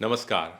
नमस्कार।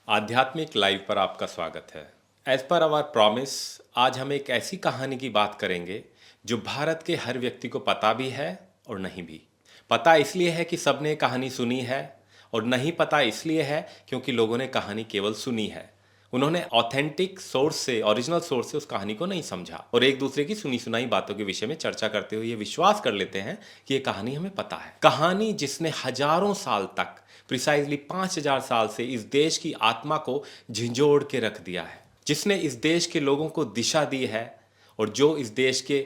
आध्यात्मिक लाइव पर आपका स्वागत है। एज पर आवर प्रॉमिस, आज हम एक ऐसी कहानी की बात करेंगे जो भारत के हर व्यक्ति को पता भी है और नहीं भी। पता इसलिए है कि सबने कहानी सुनी है, और नहीं पता इसलिए है क्योंकि लोगों ने कहानी केवल सुनी है। उन्होंने ऑथेंटिक सोर्स से, ओरिजिनल सोर्स से उस कहानी को नहीं समझा, और एक दूसरे की सुनी सुनाई बातों के विषय में चर्चा करते हुए ये विश्वास कर लेते हैं कि ये कहानी हमें पता है। कहानी जिसने हजारों साल तक, प्रिसाइजली 5000 साल से इस देश की आत्मा को झिंझोड़ के रख दिया है, जिसने इस देश के लोगों को दिशा दी है, और जो इस देश के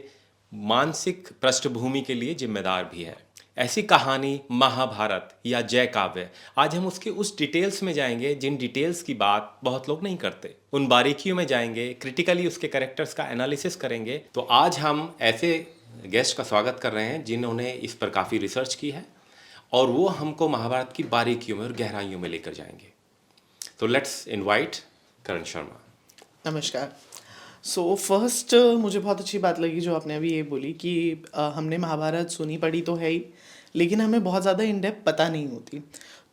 मानसिक पृष्ठभूमि के लिए जिम्मेदार भी है। ऐसी कहानी महाभारत या जय काव्य। आज हम उसके उस डिटेल्स में जाएंगे जिन डिटेल्स की बात बहुत लोग नहीं करते। उन बारीकियों में जाएंगे, क्रिटिकली उसके कैरेक्टर्स का एनालिसिस करेंगे। तो आज हम ऐसे गेस्ट का स्वागत कर रहे हैं जिन्होंने इस पर काफ़ी रिसर्च की है, और वो हमको महाभारत की बारीकियों में और गहराइयों में लेकर जाएंगे। तो लेट्स इनवाइट करण शर्मा। नमस्कार। फर्स्ट मुझे बहुत अच्छी बात लगी जो आपने अभी ये बोली कि हमने महाभारत सुनी पढ़ी तो है ही, लेकिन हमें बहुत ज़्यादा इन डेप्थ पता नहीं होती।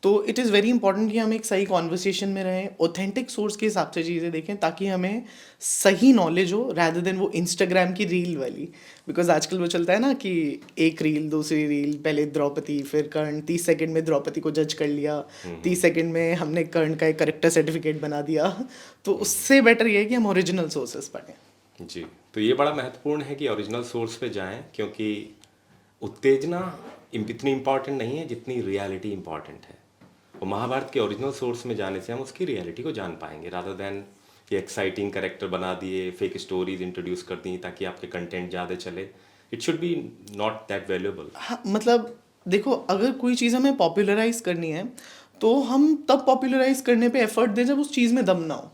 तो इट इज़ वेरी इंपॉर्टेंट कि हम एक सही कॉन्वर्सेशन में रहें, ऑथेंटिक सोर्स के हिसाब से चीज़ें देखें, ताकि हमें सही नॉलेज हो रादर देन वो इंस्टाग्राम की रील वाली। बिकॉज आजकल वो चलता है ना कि एक रील, दूसरी रील, पहले द्रौपदी फिर कर्ण, 30 सेकंड में द्रौपदी को जज कर लिया, 30 सेकंड में हमने कर्ण का एक करेक्टर सर्टिफिकेट बना दिया। तो उससे बेटर ये है कि हम ओरिजिनल सोर्सेस पढ़ें। जी, तो ये बड़ा महत्वपूर्ण है कि ओरिजिनल सोर्स पे जाएं, क्योंकि उत्तेजना इतनी इम्पॉर्टेंट नहीं है जितनी रियलिटी इम्पॉर्टेंट है। और महाभारत के ओरिजिनल सोर्स में जाने से हम उसकी रियलिटी को जान पाएंगे, रादर देन ये एक्साइटिंग कैरेक्टर बना दिए, फेक स्टोरीज इंट्रोड्यूस कर दी ताकि आपके कंटेंट ज़्यादा चले। It should be not that valuable. हाँ, मतलब देखो, अगर कोई चीज़ हमें पॉपुलराइज करनी है तो हम तब पॉपुलराइज करने पे एफर्ट दें जब उस चीज़ में दम ना हो।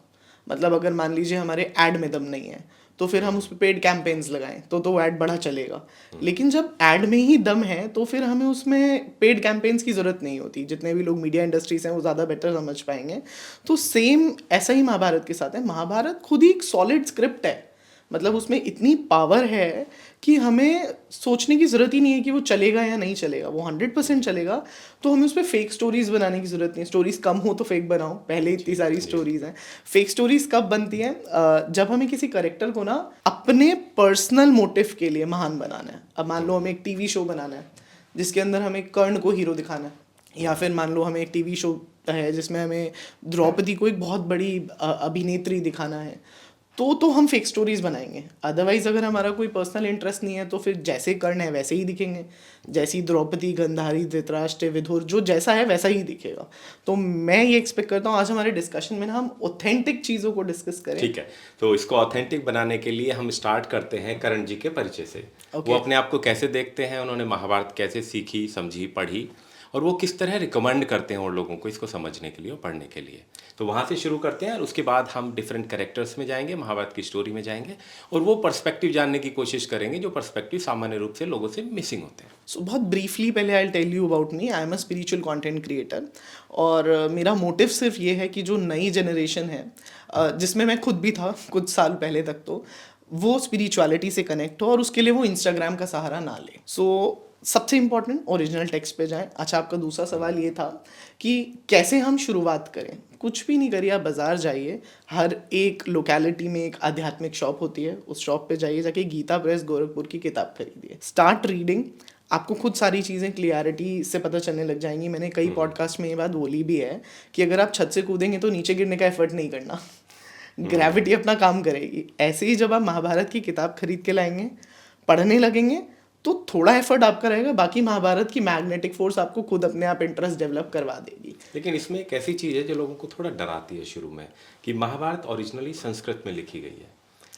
मतलब अगर मान लीजिए हमारे ऐड में दम नहीं है तो फिर हम उस पर पेड कैंपेन्स लगाएं तो वो ऐड बड़ा चलेगा। लेकिन जब ऐड में ही दम है तो फिर हमें उसमें पेड कैंपेन्स की ज़रूरत नहीं होती। जितने भी लोग मीडिया इंडस्ट्रीज हैं वो ज़्यादा बेटर समझ पाएंगे। तो सेम ऐसा ही महाभारत के साथ है। महाभारत खुद ही एक सॉलिड स्क्रिप्ट है। मतलब उसमें इतनी पावर है कि हमें सोचने की ज़रूरत ही नहीं है कि वो चलेगा या नहीं चलेगा। वो 100% चलेगा। तो हमें उस पर फेक स्टोरीज़ बनाने की ज़रूरत नहीं है। स्टोरीज़ कम हो तो फेक बनाओ, पहले इतनी सारी स्टोरीज़ हैं। फेक स्टोरीज़ कब बनती हैं? जब हमें किसी करेक्टर को ना अपने पर्सनल मोटिव के लिए महान बनाना है। अब मान लो हमें एक टीवी शो बनाना है जिसके अंदर हमें कर्ण को हीरो दिखाना है, या फिर मान लो हमें एक टीवी शो है जिसमें हमें द्रौपदी को एक बहुत बड़ी अभिनेत्री दिखाना है, तो हम फेक स्टोरीज बनाएंगे। अदरवाइज अगर हमारा कोई पर्सनल इंटरेस्ट नहीं है तो फिर जैसे कर्ण है वैसे ही दिखेंगे, जैसी द्रौपदी, गंधारी, धृतराष्ट्र, विदुर, जो जैसा है वैसा ही दिखेगा। तो मैं ये एक्सपेक्ट करता हूँ आज हमारे डिस्कशन में ना हम ऑथेंटिक चीज़ों को डिस्कस करें। ठीक है, तो इसको ऑथेंटिक बनाने के लिए हम स्टार्ट करते हैं करण जी के परिचय से। वो अपने आप को कैसे देखते हैं, उन्होंने महाभारत कैसे सीखी, समझी, पढ़ी, और वो किस तरह रिकमेंड करते हैं और लोगों को इसको समझने के लिए और पढ़ने के लिए। तो वहाँ से शुरू करते हैं, और उसके बाद हम डिफरेंट कैरेक्टर्स में जाएंगे, महाभारत की स्टोरी में जाएंगे, और वो पर्सपेक्टिव जानने की कोशिश करेंगे जो पर्सपेक्टिव सामान्य रूप से लोगों से मिसिंग होते हैं। सो बहुत ब्रीफली पहले I tell you about me. I am a spiritual content creator, और मेरा मोटिव सिर्फ ये है कि जो नई जनरेशन है, जिसमें मैं खुद भी था कुछ साल पहले तक, तो वो स्पिरिचुअलिटी से कनेक्ट हो और उसके लिए वो इंस्टाग्राम का सहारा ना ले। सबसे इम्पोर्टेंट ओरिजिनल टेक्स्ट पे जाएं। अच्छा, आपका दूसरा सवाल ये था कि कैसे हम शुरुआत करें। कुछ भी नहीं करिए, आप बाज़ार जाइए, हर एक लोकेलिटी में एक आध्यात्मिक शॉप होती है, उस शॉप पे जाइए, जाके गीता प्रेस गोरखपुर की किताब खरीदिए, स्टार्ट रीडिंग। आपको खुद सारी चीज़ें क्लियरिटी से पता चलने लग जाएंगी। मैंने कई पॉडकास्ट में ये बात बोली भी है कि अगर आप छत से कूदेंगे तो नीचे गिरने का एफर्ट नहीं करना, ग्रेविटी अपना काम करेगी। ऐसे ही जब आप महाभारत की किताब खरीद के लाएंगे, पढ़ने लगेंगे, तो थोड़ा एफर्ट आपका रहेगा, बाकी महाभारत की मैग्नेटिक फोर्स आपको खुद अपने आप इंटरेस्ट डेवलप करवा देगी। लेकिन इसमें एक ऐसी चीज़ है जो लोगों को थोड़ा डराती है शुरू में, कि महाभारत ओरिजिनली संस्कृत में लिखी गई है,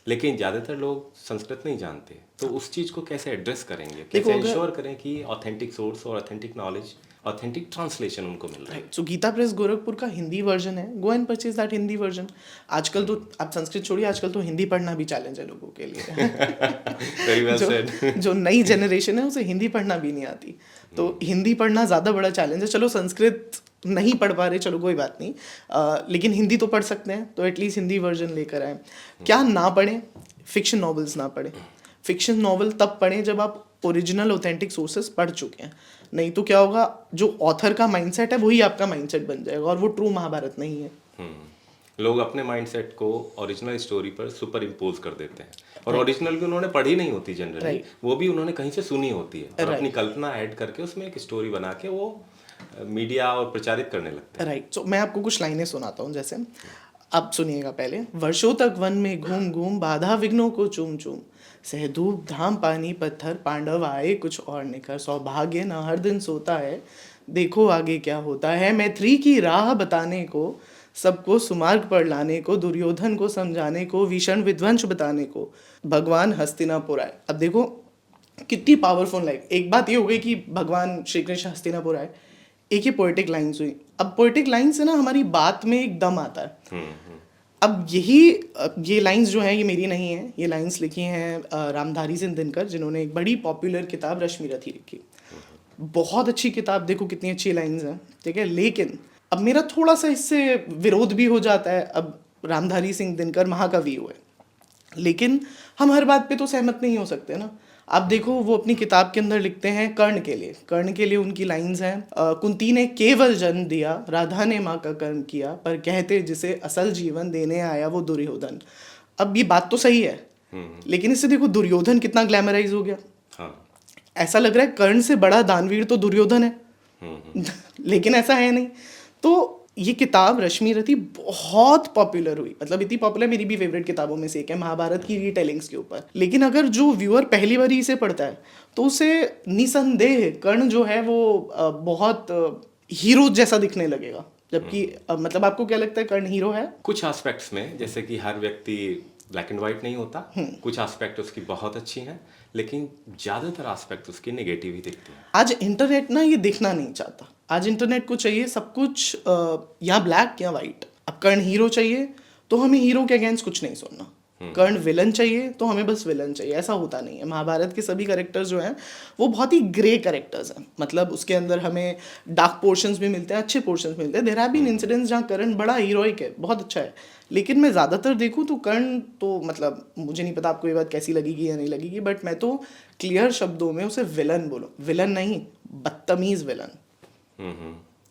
लेकिन ज़्यादातर लोग संस्कृत नहीं जानते। तो उस चीज़ को कैसे एड्रेस करेंगे, कैसे इंश्योर करें कि ऑथेंटिक सोर्स और ऑथेंटिक नॉलेज, ऑथेंटिक ट्रांसलेशन उनको मिल रहा है। सो गीता प्रेस गोरखपुर का हिंदी वर्जन है, go and purchase that Hindi version. आजकल तो आप संस्कृत छोड़िए, आजकल तो हिंदी पढ़ना भी चैलेंज है लोगों के लिए। Very well said. जो नई जनरेशन है उसे हिंदी पढ़ना भी नहीं आती, तो हिंदी पढ़ना ज़्यादा बड़ा चैलेंज है। चलो संस्कृत नहीं पढ़ पा रहे, चलो कोई बात नहीं, लेकिन हिंदी तो पढ़ सकते हैं, तो एटलीस्ट हिंदी वर्जन लेकर आए। क्या ना पढ़ें? फिक्शन नॉवेल्स ना पढ़ें। फिक्शन नॉवल तब पढ़ें जब आप ओरिजिनल ऑथेंटिक सोर्सेस पढ़ चुके हैं। नहीं तो क्या होगा, जो ऑथर का माइंडसेट है वही आपका माइंडसेट बन जाएगा, और वो ट्रू महाभारत नहीं है। लोग अपने माइंडसेट को ओरिजिनल स्टोरी पर सुपर इम्पोज कर देते हैं, और ओरिजिनल भी उन्होंने पढ़ी नहीं होती जनरली, वो भी उन्होंने कहीं से सुनी होती है, और अपनी कल्पना ऐड करके उसमें एक स्टोरी बना के वो मीडिया और प्रचारित करने लगते हैं। राइट। सो मैं आपको कुछ लाइनें सुनाता हूँ, जैसे अब सुनिएगा पहले। वर्षों तक वन में घूम घूम, बाधा विघ्नों को चूम चूम, सहधूप धाम पानी पत्थर, पांडव आए कुछ और निखर, सौभाग्य न हर दिन सोता है, देखो आगे क्या होता है, मैत्री की राह बताने को, सबको सुमार्ग पर लाने को, दुर्योधन को समझाने को, भीषण विध्वंस बताने को, भगवान हस्तिनापुर आए। अब देखो कितनी पावरफुल लाइन। एक बात ये हो गई कि भगवान श्री कृष्ण हस्तिनापुर आए, एक ही पोएटिक लाइन्स हुई। अब पोएटिक लाइन से ना हमारी बात में एक दम आता है। अब ये लाइंस जो हैं ये मेरी नहीं है, ये लाइंस लिखी हैं रामधारी सिंह दिनकर, जिन्होंने एक बड़ी पॉपुलर किताब रश्मि रथी लिखी। बहुत अच्छी किताब, देखो कितनी अच्छी लाइंस हैं, ठीक है। लेकिन अब मेरा थोड़ा सा इससे विरोध भी हो जाता है। अब रामधारी सिंह दिनकर महाकवि हुए, लेकिन हम हर बात पे तो सहमत नहीं हो सकते ना। आप देखो वो अपनी किताब के अंदर लिखते हैं कर्ण के लिए उनकी लाइंस हैं, कुंती ने केवल जन्म दिया, राधा ने माँ का कर्म किया, पर कहते जिसे असल जीवन देने आया वो दुर्योधन। अब ये बात तो सही है, लेकिन इससे देखो दुर्योधन कितना ग्लैमराइज हो गया। हाँ। ऐसा लग रहा है कर्ण से बड़ा दानवीर तो दुर्योधन है। लेकिन ऐसा है नहीं। तो ये किताब रश्मि रथी बहुत पॉपुलर हुई, मतलब इतनी पॉपुलर, मेरी भी फेवरेट किताबों में से एक है, महाभारत की रीटेलिंग्स के ऊपर। लेकिन अगर जो व्यूअर पहली बार इसे पढ़ता है तो उसे निसंदेह कर्ण जो है वो बहुत हीरो जैसा दिखने लगेगा। जबकि मतलब आपको क्या लगता है, कर्ण हीरो है? कुछ एस्पेक्ट्स में, जैसे कि हर व्यक्ति ब्लैक एंड व्हाइट नहीं होता, कुछ एस्पेक्ट उसकी बहुत अच्छी हैं, लेकिन ज्यादातर एस्पेक्ट उसके नेगेटिव ही दिखते हैं। आज इंटरनेट ना ये दिखना नहीं चाहता। आज इंटरनेट को चाहिए सब कुछ या ब्लैक या वाइट। अब कर्ण हीरो चाहिए तो हमें हीरो के अगेंस्ट कुछ नहीं सुनना, कर्ण विलन चाहिए तो हमें बस विलन चाहिए। ऐसा होता नहीं है। महाभारत के सभी कैरेक्टर्स जो हैं वो बहुत ही ग्रे कैरेक्टर्स हैं, मतलब उसके अंदर हमें डार्क पोर्शंस भी मिलते हैं, अच्छे पोर्शंस मिलते हैं। देयर हैव बीन इंसिडेंट्स जहाँ कर्ण बड़ा हीरोइक है, बहुत अच्छा है, लेकिन मैं ज़्यादातर देखूँ तो कर्ण तो मतलब मुझे नहीं पता आपको ये बात कैसी लगेगी या नहीं लगेगी, बट मैं तो क्लियर शब्दों में उसे विलन बोलूँ। विलन नहीं, बदतमीज़ विलन।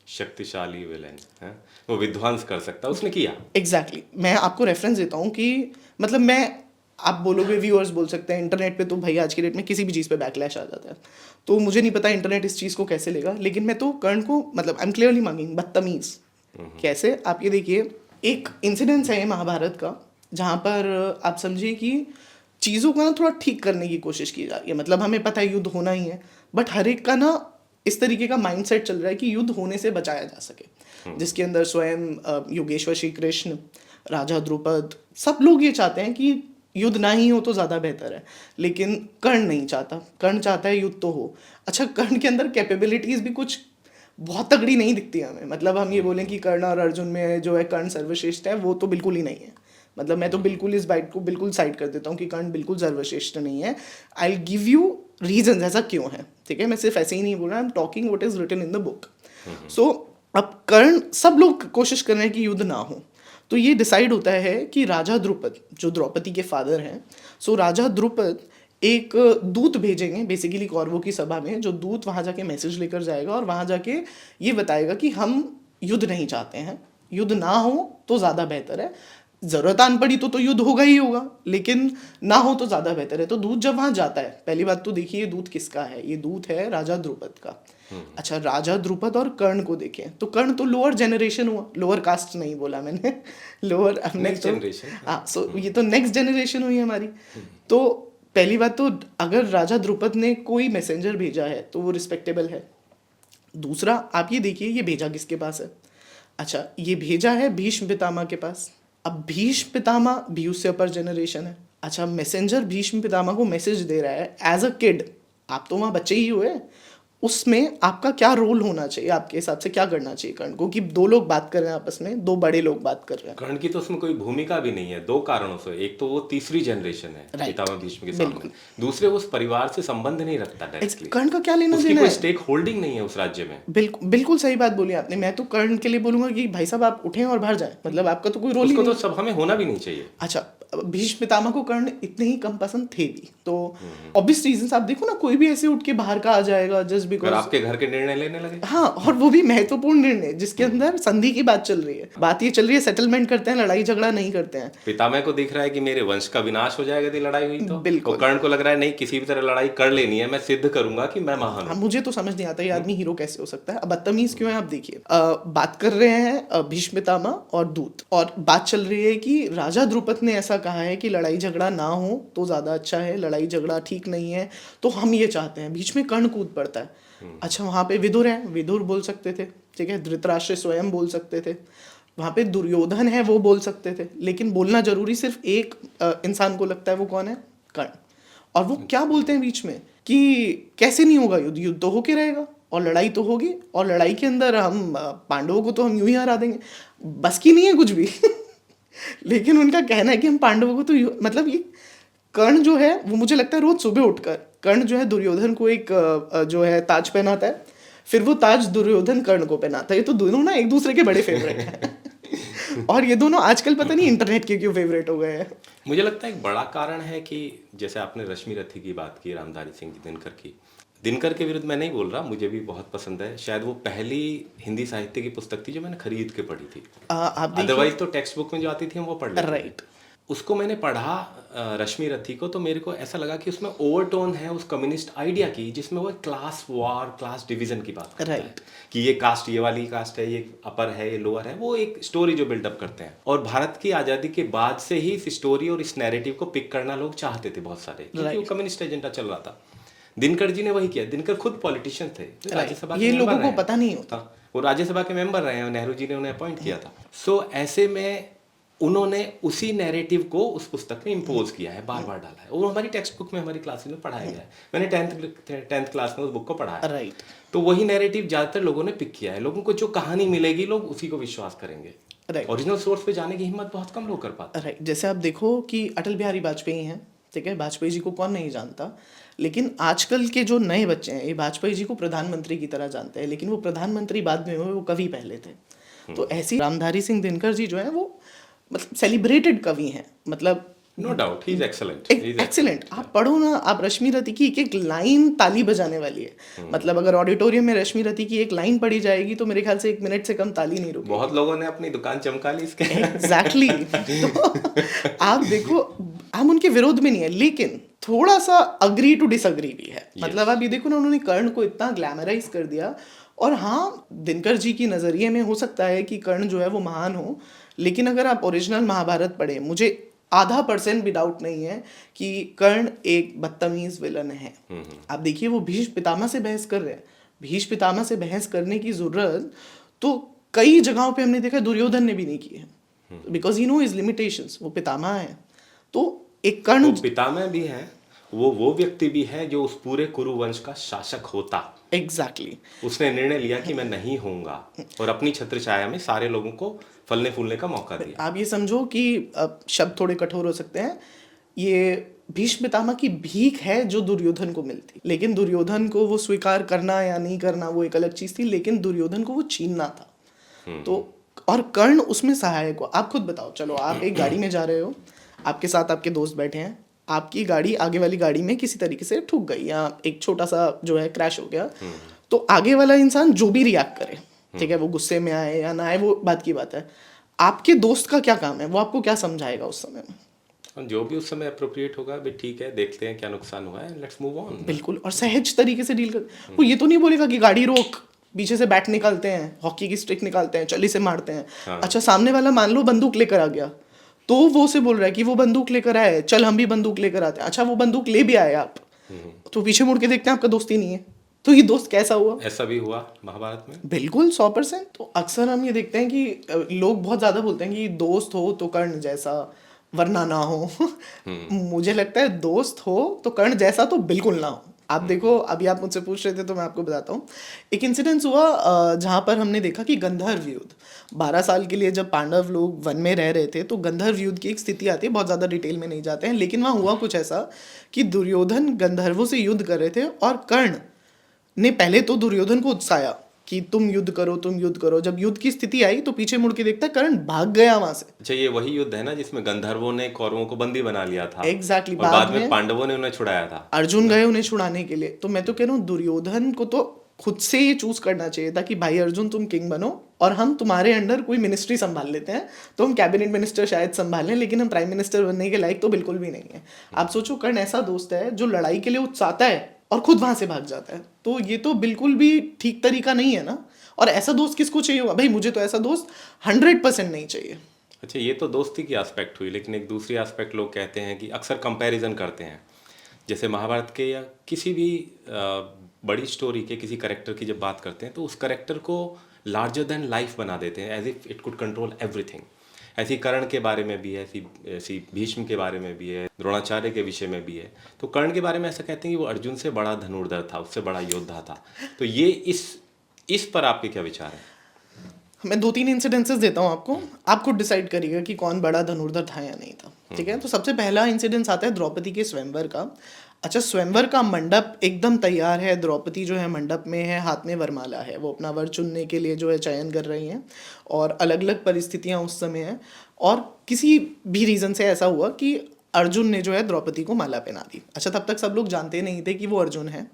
शक्तिशाली विलेन है, वो विध्वंस कर सकता है, उसने किया। एग्जैक्टली। मैं आपको रेफरेंस देता हूँ कि मतलब आप बोलोगे, व्यूअर्स बोल सकते हैं इंटरनेट पे तो भाई आज की डेट में किसी भी चीज़ पे बैकलैश आ जाता है, तो मुझे नहीं पता इंटरनेट इस चीज़ को कैसे लेगा, लेकिन मैं तो कर्ण को मतलब आई एम क्लियरली मांगिंग बदतमीज़। कैसे? आप ये देखिए, एक इंसिडेंस है महाभारत का जहाँ पर आप समझिए कि चीज़ों को ना थोड़ा ठीक करने की कोशिश की जा रही है। मतलब हमें पता है युद्ध होना ही है, बट हर एक का ना इस तरीके का माइंडसेट चल रहा है कि युद्ध होने से बचाया जा सके, जिसके अंदर स्वयं योगेश्वर श्री कृष्ण, राजा द्रुपद, सब लोग ये चाहते हैं कि युद्ध ना ही हो तो ज़्यादा बेहतर है, लेकिन कर्ण नहीं चाहता। कर्ण चाहता है युद्ध तो हो। अच्छा, कर्ण के अंदर कैपेबिलिटीज़ भी कुछ बहुत तगड़ी नहीं दिखती हमें। मतलब हम ये बोलें कि कर्ण और अर्जुन में जो है कर्ण सर्वश्रेष्ठ है, वो तो बिल्कुल ही नहीं है। मतलब मैं तो बिल्कुल इस बाइट को बिल्कुल साइड कर देता हूँ कि कर्ण बिल्कुल सर्वश्रेष्ठ नहीं है। I will give you reasons ऐसा क्यों है, ठीक है। मैं सिर्फ ऐसे ही नहीं बोल रहा, I am talking what is written in the book. So अब कर्ण, सब लोग कोशिश कर रहे हैं कि युद्ध ना हो, तो ये डिसाइड होता है कि राजा द्रुपद जो द्रौपदी के फादर हैं, सो राजा द्रुपद एक दूत भेजेंगे बेसिकली कौरवों की सभा में, जो दूत वहाँ जाके मैसेज लेकर जाएगा और वहाँ जाके ये बताएगा कि हम युद्ध नहीं चाहते हैं, युद्ध ना हो तो ज़्यादा बेहतर है, ज़रूरत आन पड़ी तो युद्ध होगा ही होगा, लेकिन ना हो तो ज़्यादा बेहतर है। तो दूत जब वहाँ जाता है, पहली बात तो देखिए ये दूत किसका है, ये दूत है राजा द्रुपद का। अच्छा, राजा द्रुपद और कर्ण को देखें तो कर्ण तो लोअर जनरेशन हुआ, लोअर कास्ट नहीं बोला मैंने, लोअर नेक्स्ट जनरेशन। हाँ, सो ये तो नेक्स्ट जनरेशन हुई हमारी। तो पहली बात तो अगर राजा द्रुपद ने कोई मैसेंजर भेजा है तो वो रिस्पेक्टेबल है। दूसरा, आप ये देखिए ये भेजा किसके पास है। अच्छा, ये भेजा है भीष्म पितामह के पास। अब भीष्म पितामह भी उससे अपर जनरेशन है। अच्छा, मैसेंजर भीष्म पितामह को मैसेज दे रहा है एज अ किड, आप तो वहाँ बच्चे ही हुए, उसमें आपका क्या रोल होना चाहिए, आपके हिसाब से क्या करना चाहिए कर्ण को, कि दो लोग बात कर रहे हैं आपस में, दो बड़े लोग बात कर रहे हैं। कर्ण की तो उसमें कोई भूमिका भी नहीं है, दो कारणों से। एक तो वो तीसरी जनरेशन है पितामह भीष्म के सामने, दूसरे वो उस परिवार से संबंध नहीं रखता डायरेक्टली। कर्ण का क्या लेना देना है, कोई स्टेक होल्डिंग नहीं है उस राज्य में। बिल्कुल सही बात बोली आपने। मैं तो कर्ण के लिए बोलूंगा कि भाई साहब आप उठें और बाहर जाएं, मतलब आपका तो कोई रोल ही उसको नहीं। तो सब हमें होना भी नहीं चाहिए। अच्छा, भीष्म पितामह को कर्ण इतने ही कम पसंद थे भी। तो ऑब्वियस रीजंस आप देखो ना, कोई भी ऐसे उठ के बाहर का आ जाएगा जस्ट अगर बिकॉज। आपके घर के निर्णय लेने लगे, हाँ, और वो भी महत्वपूर्ण निर्णय जिसके अंदर संधि की बात चल रही है। बात ये चल रही है सेटलमेंट करते हैं, लड़ाई झगड़ा नहीं करते हैं। पितामह को दिख रहा है कि मेरे वंश का विनाश हो जाएगा यदि लड़ाई हुई तो। बिल्कुल। और कर्ण को लग रहा है नहीं, किसी भी तरह लड़ाई कर लेनी है, मैं सिद्ध करूंगा कि मैं महान हाँ, हूँ। मुझे तो समझ नहीं आता ये आदमी हीरो कैसे हो सकता है। अब बदतमीज क्यों है आप देखिए। बात कर रहे हैं भीष्म पितामह और दूत, और बात चल रही है कि राजा द्रुपद ने ऐसा कहा है कि लड़ाई झगड़ा ना हो तो ज्यादा अच्छा है, लड़ाई झगड़ा ठीक नहीं है, तो हम ये चाहते हैं। बीच में कर्ण कूद पड़ता है। अच्छा, वहां पे विदुर है, विदुर बोल सकते थे, ठीक है, धृतराष्ट्र स्वयं बोल सकते थे, वहां पे दुर्योधन है वो बोल सकते थे, लेकिन बोलना जरूरी सिर्फ एक इंसान को लगता है, वो कौन है? कर्ण। और वो क्या बोलते हैं बीच में कि कैसे नहीं होगा युद्ध, युद्ध तो होके रहेगा और लड़ाई तो होगी, और लड़ाई के अंदर हम पांडवों को तो हम यूं ही हरा देंगे। बस की नहीं है कुछ भी लेकिन उनका कहना है कि हम पांडवों को तो मतलब ये कर्ण जो है वो मुझे लगता है रोज सुबह उठकर कर्ण जो है दुर्योधन को एक जो है ताज पहनाता है, फिर वो ताज दुर्योधन कर्ण को पहनाता है। ये तो दोनों ना एक दूसरे के बड़े फेवरेट हैं और ये दोनों आजकल पता नहीं इंटरनेट के क्यों फेवरेट हो गए हैं। मुझे लगता है एक बड़ा कारण है कि जैसे आपने रश्मि रथी की बात की, रामधारी सिंह की, दिनकर की। दिनकर के विरुद्ध मैं नहीं बोल रहा, मुझे भी बहुत पसंद है। शायद वो पहली हिंदी साहित्य की पुस्तक थी जो मैंने खरीद के पढ़ी थी। आप अदरवाइज तो टेक्स्ट बुक में जो आती थी हम वो पढ़ लेते थे। राइट। उसको मैंने पढ़ा रश्मि रथी को, तो मेरे को ऐसा लगा कि उसमें ओवरटोन है उस कम्युनिस्ट आइडिया की, जिसमें वो क्लास वार, क्लास डिवीजन की बात करता है कि ये कास्ट ये वाली कास्ट है, ये अपर है, ये लोअर है। वो एक स्टोरी जो बिल्डअप करते हैं, और भारत की आज़ादी के बाद से ही इस स्टोरी और इस नैरेटिव को पिक करना लोग चाहते थे बहुत सारे, क्योंकि वो कम्युनिस्ट एजेंडा चल रहा था। दिनकर जी ने वही किया। दिनकर खुद पॉलिटिशियन थे, राज्यसभा के ये मेंबर लोगों को रहे हैं। पता नहीं होता। वो राज्यसभा के मेंबर रहे हैं, नेहरू जी ने उन्हें अपॉइंट किया था। सो ऐसे में उन्होंने उसी नैरेटिव को उस पुस्तक में इम्पोज किया है, बार बार डाला है। वो हमारी टेक्स्ट बुक में, हमारी क्लासेस में पढ़ाया गया है। मैंने टेंथ क्लास में उस बुक को पढ़ा है। राइट। तो वही नैरेटिव ज्यादातर लोगों ने पिक किया है। लोगों को जो कहानी मिलेगी लोग उसी को विश्वास करेंगे। राइट। ओरिजिनल सोर्स पे जाने की हिम्मत बहुत कम लोग कर पाते। राइट। जैसे आप देखो कि अटल बिहारी वाजपेयी हैं, ठीक है, वाजपेयी जी को कौन नहीं जानता, लेकिन आजकल के जो नए बच्चे हैं ये वाजपेयी जी को प्रधानमंत्री की तरह जानते हैं, लेकिन वो प्रधानमंत्री बाद में हुए, वो कवि पहले थे। तो ऐसी रामधारी सिंह दिनकर जी जो है वो मतलब सेलिब्रेटेड कवि हैं, मतलब no doubt he is excellent. Excellent. आप पढ़ो ना, आप रश्मि रथी की एक एक लाइन ताली बजाने वाली है। मतलब अगर ऑडिटोरियम में रश्मि रथी की एक लाइन पढ़ी जाएगी तो मेरे ख्याल से 1 मिनट से कम ताली नहीं रुकेगी। बहुत लोगों ने अपनी दुकान चमका ली इसके। एग्जैक्टली तो आप देखो, हम उनके विरोध में नहीं है, लेकिन थोड़ा सा अग्री टू डिसअग्री भी है। मतलब आप ये देखो ना, उन्होंने कर्ण को इतना ग्लैमराइज कर दिया। और हाँ, दिनकर जी की नजरिए में हो सकता है कि कर्ण जो है वो महान हो, लेकिन अगर आप ओरिजिनल महाभारत पढ़े, मुझे 0.5% भी डाउट नहीं है कि कर्ण एक बदतमीज विलन है। आप देखिए वो भीष्म पितामह से बहस कर रहे हैं। भीष्म पितामह से बहस करने की जरूरत तो कई जगहों पे हमने देखा दुर्योधन ने भी नहीं की है, because he know his limitations. वो पितामह है, तो एक कर्ण पितामह भी है, वो व्यक्ति भी है जो उस पूरे कुरु वंश का शासक होता। एग्जैक्टली। उसने निर्णय लिया कि मैं नहीं होऊंगा, और अपनी छत्र छाया में सारे लोगों को फलने फूलने का मौका दिया। आप ये समझो कि अब शब्द थोड़े कठोर हो सकते हैं, ये भीष्म पितामह की भीख है जो दुर्योधन को मिलती, लेकिन दुर्योधन को वो स्वीकार करना या नहीं करना वो एक अलग चीज थी, लेकिन दुर्योधन को वो छीनना था। तो और कर्ण उसमें सहायक हो। आप खुद बताओ, चलो आप एक गाड़ी में जा रहे हो, आपके साथ आपके दोस्त बैठे हैं, आपकी गाड़ी आगे वाली गाड़ी में किसी तरीके से ठुक गई या एक छोटा सा जो है क्रैश हो गया, तो आगे वाला इंसान जो भी रिएक्ट करे, ठीक है, वो गुस्से में आए या ना आए वो बात की बात है, आपके दोस्त का क्या काम है, वो आपको क्या समझाएगा उस समय में? जो भी उस समय अप्रोप्रिएट होगा, भाई ठीक है, देखते हैं क्या नुकसान हुआ है, लेट्स मूव ऑन। बिल्कुल, और सहज तरीके से डील कर। वो ये तो नहीं बोलेगा कि गाड़ी रोक, पीछे से बैट निकालते हैं, हॉकी की स्टिक निकालते हैं, चली से मारते हैं। अच्छा, सामने वाला मान लो बंदूक लेकर आ गया, तो वो से बोल रहा है कि वो बंदूक लेकर आए, चल हम भी बंदूक लेकर आते हैं। अच्छा, वो बंदूक ले भी आए आप, तो पीछे मुड़ के देखते हैं आपका दोस्त ही नहीं है, तो ये दोस्त कैसा हुआ? ऐसा भी हुआ महाभारत में, बिल्कुल 100%। तो अक्सर हम ये देखते हैं कि लोग बहुत ज्यादा बोलते हैं कि दोस्त हो तो कर्ण जैसा, वरना ना हो। मुझे लगता है दोस्त हो तो कर्ण जैसा तो बिल्कुल ना हो। आप देखो, अभी आप मुझसे पूछ रहे थे तो मैं आपको बताता हूँ। एक इंसिडेंस हुआ जहाँ पर हमने देखा कि गंधर्व युद्ध 12 साल के लिए जब पांडव लोग वन में रह रहे थे, तो गंधर्व युद्ध की एक स्थिति आती है, बहुत ज़्यादा डिटेल में नहीं जाते हैं, लेकिन वहाँ हुआ कुछ ऐसा कि दुर्योधन गंधर्वों से युद्ध कर रहे थे और कर्ण ने पहले तो दुर्योधन को उत्साया कि तुम युद्ध करो, तुम युद्ध करो। जब युद्ध की स्थिति आई तो पीछे मुड़ के देखता है कर्ण भाग गया वहां से। अच्छा, ये वही युद्ध है ना जिसमें गंधर्वों ने कौरवों को बंदी बना लिया था एग्जैक्टली और बाद बाद में में पांडवों ने उन्हें छुड़ाया था। अर्जुन गए उन्हें छुड़ाने के लिए। तो मैं तो कह रहा हूँ दुर्योधन को तो खुद से ये चूज करना चाहिए था कि भाई अर्जुन तुम किंग बनो और हम तुम्हारे अंडर कोई मिनिस्ट्री संभाल लेते हैं, तो हम कैबिनेट मिनिस्टर शायद संभालें, लेकिन हम प्राइम मिनिस्टर बनने के लायक तो बिल्कुल भी नहीं है। आप सोचो कर्ण ऐसा दोस्त है जो लड़ाई के लिए उत्साहता है और खुद वहां से भाग जाता है, तो ये तो बिल्कुल भी ठीक तरीका नहीं है ना। और ऐसा दोस्त किसको चाहिए होगा भाई? मुझे तो ऐसा दोस्त 100% नहीं चाहिए। अच्छा, ये तो दोस्ती की एस्पेक्ट हुई, लेकिन एक दूसरी एस्पेक्ट लोग कहते हैं कि अक्सर कंपैरिजन करते हैं, जैसे महाभारत के या किसी भी बड़ी स्टोरी के किसी करेक्टर की जब बात करते हैं तो उस करेक्टर को लार्जर देन लाइफ बना देते हैं, as if it could control everything. ऐसी कर्ण के बारे में भी है, ऐसी ऐसी भीष्म के बारे में भी है, द्रोणाचार्य के विषय में भी है। तो कर्ण के बारे में ऐसा कहते हैं कि वो अर्जुन से बड़ा धनुर्धर था, उससे बड़ा योद्धा था। तो ये इस पर आपके क्या विचार है? मैं 2-3 इंसिडेंसेस देता हूँ आपको, आप खुद डिसाइड करिएगा कि कौन बड़ा धनुर्धर था या नहीं था, ठीक है। तो सबसे पहला इंसिडेंस आता है द्रौपदी के स्वयंवर का। अच्छा, स्वयंवर का मंडप एकदम तैयार है, द्रौपदी जो है मंडप में है, हाथ में वरमाला है, वो अपना वर चुनने के लिए जो है चयन कर रही हैं और अलग अलग परिस्थितियाँ उस समय हैं। और किसी भी रीज़न से ऐसा हुआ कि अर्जुन ने जो है द्रौपदी को माला पहना दी। अच्छा, तब तक सब लोग जानते नहीं थे कि वो अर्जुन है।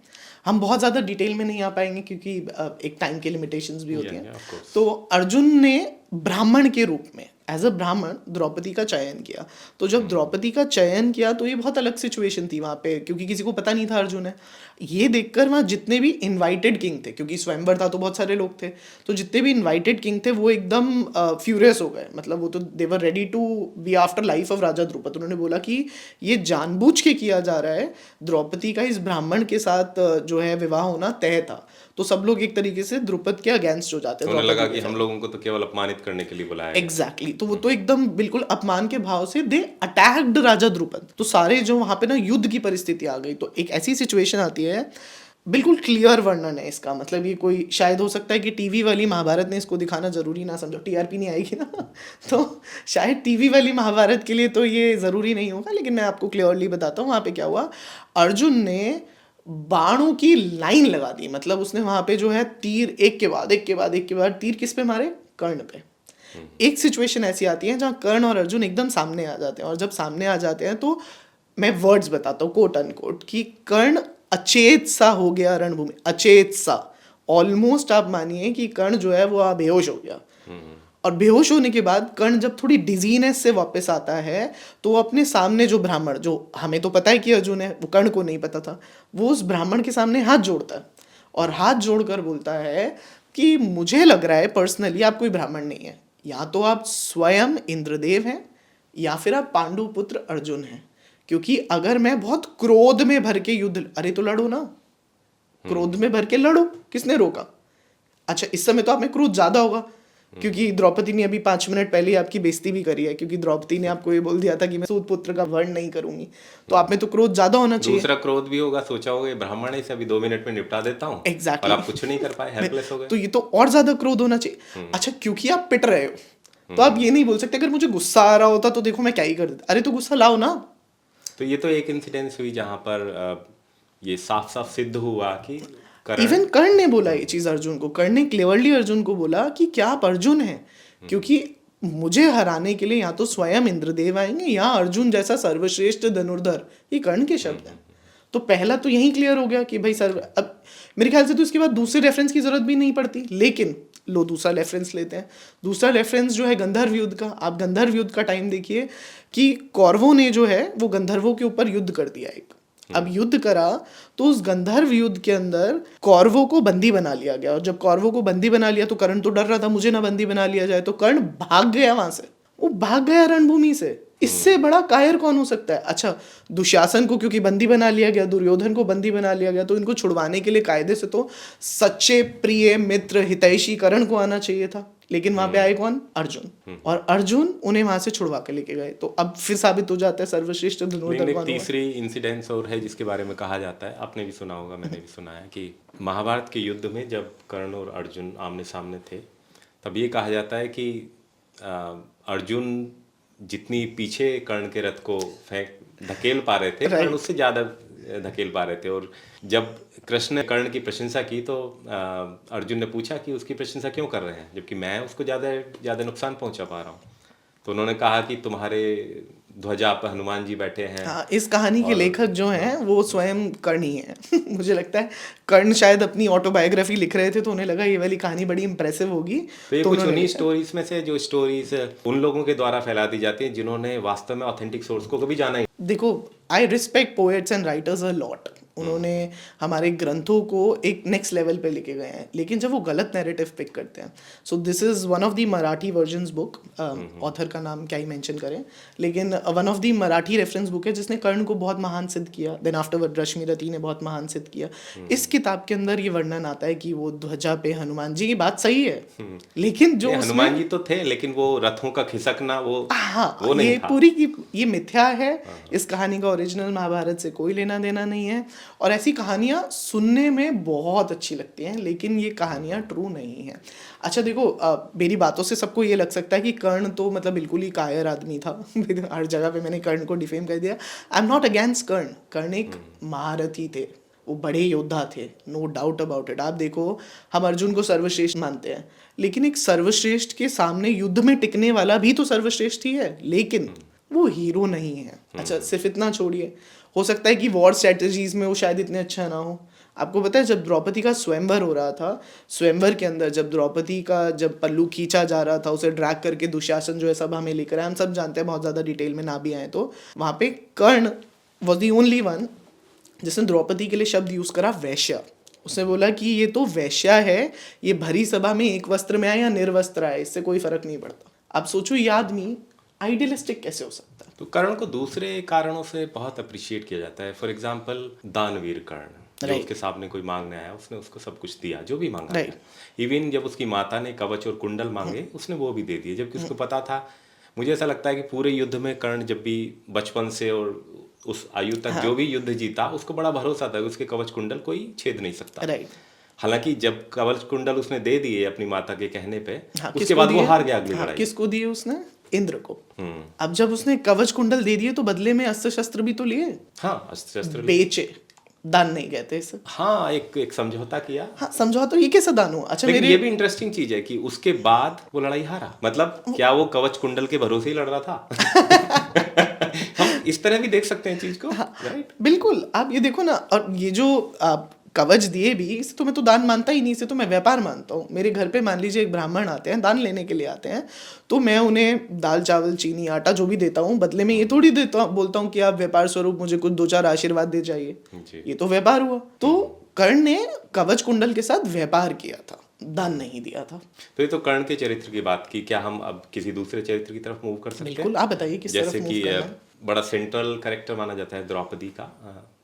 हम बहुत ज़्यादा डिटेल में नहीं आ पाएंगे क्योंकि एक टाइम के लिमिटेशंस भी होती हैं। of course. तो अर्जुन ने ब्राह्मण के रूप में एज अ ब्राह्मण द्रौपदी का चयन किया। तो जब द्रौपदी का चयन किया तो ये बहुत अलग सिचुएशन थी वहाँ पे, क्योंकि किसी को पता नहीं था अर्जुन है। ये देखकर वहाँ जितने भी इनवाइटेड किंग थे, क्योंकि स्वयंवर था तो बहुत सारे लोग थे, तो जितने भी इनवाइटेड किंग थे वो एकदम फ्यूरियस हो गए। मतलब वो तो they were ready to be after life of Raja Drupad. उन्होंने बोला कि ये जानबूझ के किया जा रहा है, द्रौपदी का इस ब्राह्मण के साथ जो है विवाह होना तय था। तो सब लोग एक तरीके से द्रुपद के अगेंस्ट हो जाते हैं। उन्हें लगा कि हम लोगों को तो केवल अपमानित करने के लिए बुलाया गया। एग्जैक्टली तो वो तो एकदम बिल्कुल अपमान के भाव से दे अटैक्ड राजा द्रुपद। तो सारे जो वहां पे ना युद्ध की परिस्थिति आ गई। तो एक ऐसी सिचुएशन आती है, बिल्कुल क्लियर वर्णन है इसका। मतलब ये कोई शायद हो सकता है कि टीवी वाली महाभारत ने इसको दिखाना जरूरी ना समझो, टीआरपी नहीं आएगी ना तो शायद टीवी वाली महाभारत के लिए तो ये जरूरी नहीं होगा, लेकिन मैं आपको क्लियरली बताता हूँ वहां पे क्या हुआ। अर्जुन ने बाणों की लाइन लगा दी। मतलब उसने वहां पे जो है तीर एक के बाद एक के बाद एक के बाद तीर किस पे मारे? कर्ण पे। एक सिचुएशन ऐसी आती है जहां कर्ण और अर्जुन एकदम सामने आ जाते हैं, और जब सामने आ जाते हैं तो मैं वर्ड्स बताता हूँ कोट अनकोट कि कर्ण अचेत सा हो गया रणभूमि, अचेत सा। ऑलमोस्ट आप मानिए कि कर्ण जो है वो बेहोश हो गया। और बेहोश होने के बाद कर्ण जब थोड़ी डिजीनेस से वापस आता है तो वो अपने सामने जो ब्राह्मण, जो हमें तो पता है कि अर्जुन है, वो कर्ण को नहीं पता था, वो उस ब्राह्मण के सामने हाथ जोड़ता है और हाथ जोड़कर बोलता है कि मुझे लग रहा है पर्सनली आप कोई ब्राह्मण नहीं है, या तो आप स्वयं इंद्रदेव हैं या फिर आप पांडु पुत्र अर्जुन हैं। क्योंकि अगर मैं बहुत क्रोध में भर के युद्ध, अरे तो लड़ो ना, क्रोध में भर के लड़ो, किसने रोका? अच्छा, इस समय तो आप में क्रोध ज्यादा होगा क्योंकि द्रौपदी ने अभी 5 मिनट पहले ही आपकी बेइज्जती भी करी है, क्योंकि द्रौपदी ने आपको ये बोल दिया था कि मैं सूत पुत्र का वर्ण नहीं करूंगी। तो आप में तो क्रोध ज्यादा होना चाहिए। दूसरा क्रोध भी होगा, सोचा होगा ये ब्राह्मण है, इसे अभी 2 मिनट में निपटा देता हूँ। Exactly. और आप कुछ नहीं कर पाए, हेल्पलेस हो गए। तो ये तो और ज्यादा क्रोध होना चाहिए। अच्छा, क्योंकि आप पिट रहे हो तो आप ये नहीं बोल सकते अगर मुझे गुस्सा आ रहा होता तो देखो मैं क्या ही कर देता। अरे तो गुस्सा लाओ ना। तो ये तो एक इंसिडेंस हुई जहां पर ये साफ साफ सिद्ध हुआ कि इवन कर्ण ने बोला ये चीज अर्जुन को, कर्ण ने क्लेवरली अर्जुन को बोला कि क्या आप अर्जुन हैं, क्योंकि मुझे हराने के लिए या तो स्वयं इंद्रदेव आएंगे या अर्जुन जैसा सर्वश्रेष्ठ धनुर्धर। ये कर्ण के शब्द हैं। तो पहला तो यही क्लियर हो गया कि भाई अब मेरे ख्याल से तो इसके बाद दूसरे रेफरेंस की जरूरत भी नहीं पड़ती। लेकिन लो दूसरा रेफरेंस लेते हैं। दूसरा रेफरेंस जो है गंधर्व युद्ध का। आप गंधर्व युद्ध का टाइम देखिए कि कौरवों ने जो है वो गंधर्वों के ऊपर युद्ध कर दिया एक। अब युद्ध करा तो उस गंधर्व युद्ध के अंदर कौरवों को बंदी बना लिया गया, और जब कौरवों को बंदी बना लिया तो कर्ण तो डर रहा था मुझे ना बंदी बना लिया जाए, तो कर्ण भाग गया वहां से, वो भाग गया रणभूमि से। इससे बड़ा कायर कौन हो सकता है? अच्छा, दुशासन को क्योंकि बंदी बना लिया गया, दुर्योधन को बंदी बना लिया गया, तो इनको छुड़वाने के लिए कायदे से तो सच्चे प्रिय मित्र हितैषी कर्ण को आना चाहिए था। लेकिन वहां पे आए कौन? अर्जुन। और अर्जुन उन्हें वहां से छुड़वा के लेके गए। तो अब फिर साबित हो जाता है सर्वश्रेष्ठ धनुर्धर कौन। तीसरी इंसिडेंस और है जिसके बारे में कहा जाता है, आपने भी सुना होगा, मैंने भी सुना है, कि महाभारत के युद्ध में जब कर्ण और अर्जुन आमने सामने थे तब ये कहा जाता है कि अर्जुन जितनी पीछे कर्ण के रथ को धकेल पा रहे थे, कर्ण उससे ज्यादा धकेल पा रहे थे। और जब कृष्ण ने कर्ण की प्रशंसा की तो अर्जुन ने पूछा कि उसकी प्रशंसा क्यों कर रहे हैं जबकि मैं उसको ज़्यादा नुकसान पहुंचा पा रहा हूँ। तो उन्होंने कहा कि तुम्हारे ध्वजा पर हनुमान जी बैठे हैं। हाँ, इस कहानी के और लेखक जो हैं वो स्वयं कर्ण ही हैं। मुझे लगता है कर्ण शायद अपनी ऑटोबायोग्राफी लिख रहे थे तो उन्हें लगा ये वाली कहानी बड़ी इंप्रेसिव होगी, तो ये तो कुछ उन्होंने उन्हीं लिखा। स्टोरीज में से जो स्टोरीज उन लोगों के द्वारा फैला दी जाती हैं जिन्होंने वास्तव में ऑथेंटिक सोर्स को कभी जाना ही। देखो, I respect poets and writers a lot. उन्होंने हमारे ग्रंथों को एक नेक्स्ट लेवल पे लेके गए हैं, लेकिन जब वो गलत नैरेटिव पिक करते हैं, so this is one of the Marathi versions book, author का नाम क्या ही मेंशन करें, लेकिन one of the Marathi reference book है जिसने कर्ण को बहुत महान सिद्ध किया, देन आफ्टरवर्ड रश्मि रति ने बहुत महान सिद्ध किया। इस किताब के अंदर ये वर्णन आता है कि वो ध्वजा पे हनुमान जी की बात सही है, लेकिन जो हनुमान जी तो थे लेकिन वो रथों का खिसकना वो नहीं ये था। पूरी की ये मिथ्या है। इस कहानी का ओरिजिनल महाभारत से कोई लेना देना नहीं है, और ऐसी कहानियां सुनने में बहुत अच्छी लगती हैं लेकिन ये कहानियां ट्रू नहीं है। अच्छा देखो, मेरी बातों से सबको ये लग सकता है कि कर्ण तो मतलब बिल्कुल ही कायर आदमी था। हर जगह पे मैंने कर्ण को डिफेम कर दिया। आई एम नॉट अगेंस्ट कर्ण। कर्ण एक महारथी थे, वो बड़े योद्धा थे, नो डाउट अबाउट इट। आप देखो, हम अर्जुन को सर्वश्रेष्ठ मानते हैं, लेकिन एक सर्वश्रेष्ठ के सामने युद्ध में टिकने वाला भी तो सर्वश्रेष्ठ ही है, लेकिन वो हीरो नहीं है। अच्छा, सिर्फ इतना छोड़िए, हो सकता है कि वॉर स्ट्रेटजीज में वो शायद इतने अच्छा ना हो। आपको पता है जब द्रौपदी का स्वयंवर हो रहा था, स्वयंवर के अंदर जब द्रौपदी का जब पल्लू खींचा जा रहा था, उसे ड्रैग करके दुशासन जो है सब हमें लेकर आए, हम सब जानते हैं, बहुत ज़्यादा डिटेल में ना भी आए तो, वहाँ पे कर्ण वॉज दी ओनली वन जिसने द्रौपदी के लिए शब्द यूज करा वैश्या। उसने बोला कि ये तो वैश्या है, ये भरी सभा में एक वस्त्र में आए या निर्वस्त्र आए, इससे कोई फर्क नहीं पड़ता। अब सोचो ये आदमी आइडियलिस्टिक कैसे हो सकता है। तो कर्ण को दूसरे कारणों से बहुत अप्रिशिएट किया जाता है। फॉर एग्जाम्पल दानवीर कर्ण, जो उसके सामने कोई मांगने आया उसने उसको सब कुछ दिया जो भी मांगा। इवन जब उसकी माता ने कवच और कुंडल मांगे उसने वो भी दे दिए, जबकि उसको पता था। मुझे ऐसा लगता है कि पूरे युद्ध में कर्ण जब भी बचपन से और उस आयु तक जो भी युद्ध जीता उसको बड़ा भरोसा था उसके कवच कुंडल कोई छेद नहीं सकता। हालांकि जब कवच कुंडल उसने दे दिए अपनी माता के कहने पे, उसके बाद वो हार गया अगली लड़ाई। किसको दिए उसने? इंद्र को। अब जब उसने कवच कुंडल दे दिए तो बदले में अस्त्र शस्त्र भी तो लिए। हाँ, अस्त्र शस्त्र बेचे, दान नहीं कहते इसे। हाँ, एक समझौता किया। हाँ, समझौता, ये कैसा दान हुआ? अच्छा, लेकिन ये भी इंटरेस्टिंग चीज है कि उसके बाद वो लड़ाई हारा। मतलब क्या वो कवच कुंडल के भरोसे ही लड़ रहा था? हम इस तरह भी देख सकते हैं चीज को। राइट, बिल्कुल। आप ये देखो ना, और ये जो आप कवच दिए भी, इसे तो मैं तो दान मानता ही नहीं, इसे तो मैं व्यापार मानता हूँ। मेरे घर पे मान लीजिए एक ब्राह्मण आते हैं, दान लेने के लिए आते हैं, तो मैं उन्हें दाल चावल चीनी आटा जो भी देता हूँ, बदले में ये थोड़ी देता बोलता हूँ कि आप व्यापार स्वरूप मुझे कुछ 2-4 आशीर्वाद दे जाइए। ये तो व्यापार हुआ। तो कर्ण ने कवच कुंडल के साथ व्यापार किया था, दान नहीं दिया था। तो ये तो कर्ण के चरित्र की बात की। क्या हम अब किसी दूसरे चरित्र की तरफ मूव कर सकते हैं? बिल्कुल, आप बताइए किस तरफ मूव करना है। बड़ा सेंट्रल कैरेक्टर माना जाता है द्रौपदी का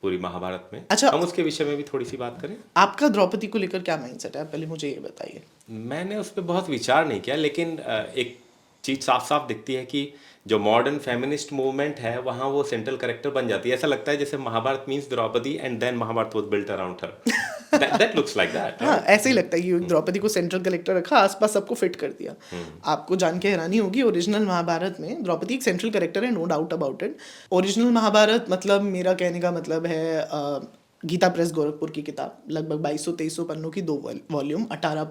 पूरी महाभारत में। अच्छा, हम उसके विषय में भी थोड़ी सी बात करें। आपका द्रौपदी को लेकर क्या माइंडसेट है, पहले मुझे ये बताइए। मैंने उस पर बहुत विचार नहीं किया, लेकिन एक चीज साफ साफ दिखती है कि जो मॉडर्न फेमिनिस्ट मूवमेंट है वहाँ वो सेंट्रल कैरेक्टर बन जाती है। ऐसा लगता है जैसे Mahabharat means Draupadi and then Mahabharat was built around her. That looks like that. हाँ, ऐसे ही लगता है कि द्रौपदी को सेंट्रल कैरेक्टर रखा, आसपास सबको फिट कर दिया। आपको जान के हैरानी होगी, ओरिजिनल महाभारत में द्रौपदी एक सेंट्रल कैरेक्टर है, no doubt about it. Original Mahabharat मतलब, मेरा कहने का मतलब है, गीता प्रेस गोरखपुर की किताब, लगभग 2200-2300 पन्नों की 2 वॉल्यूम, 18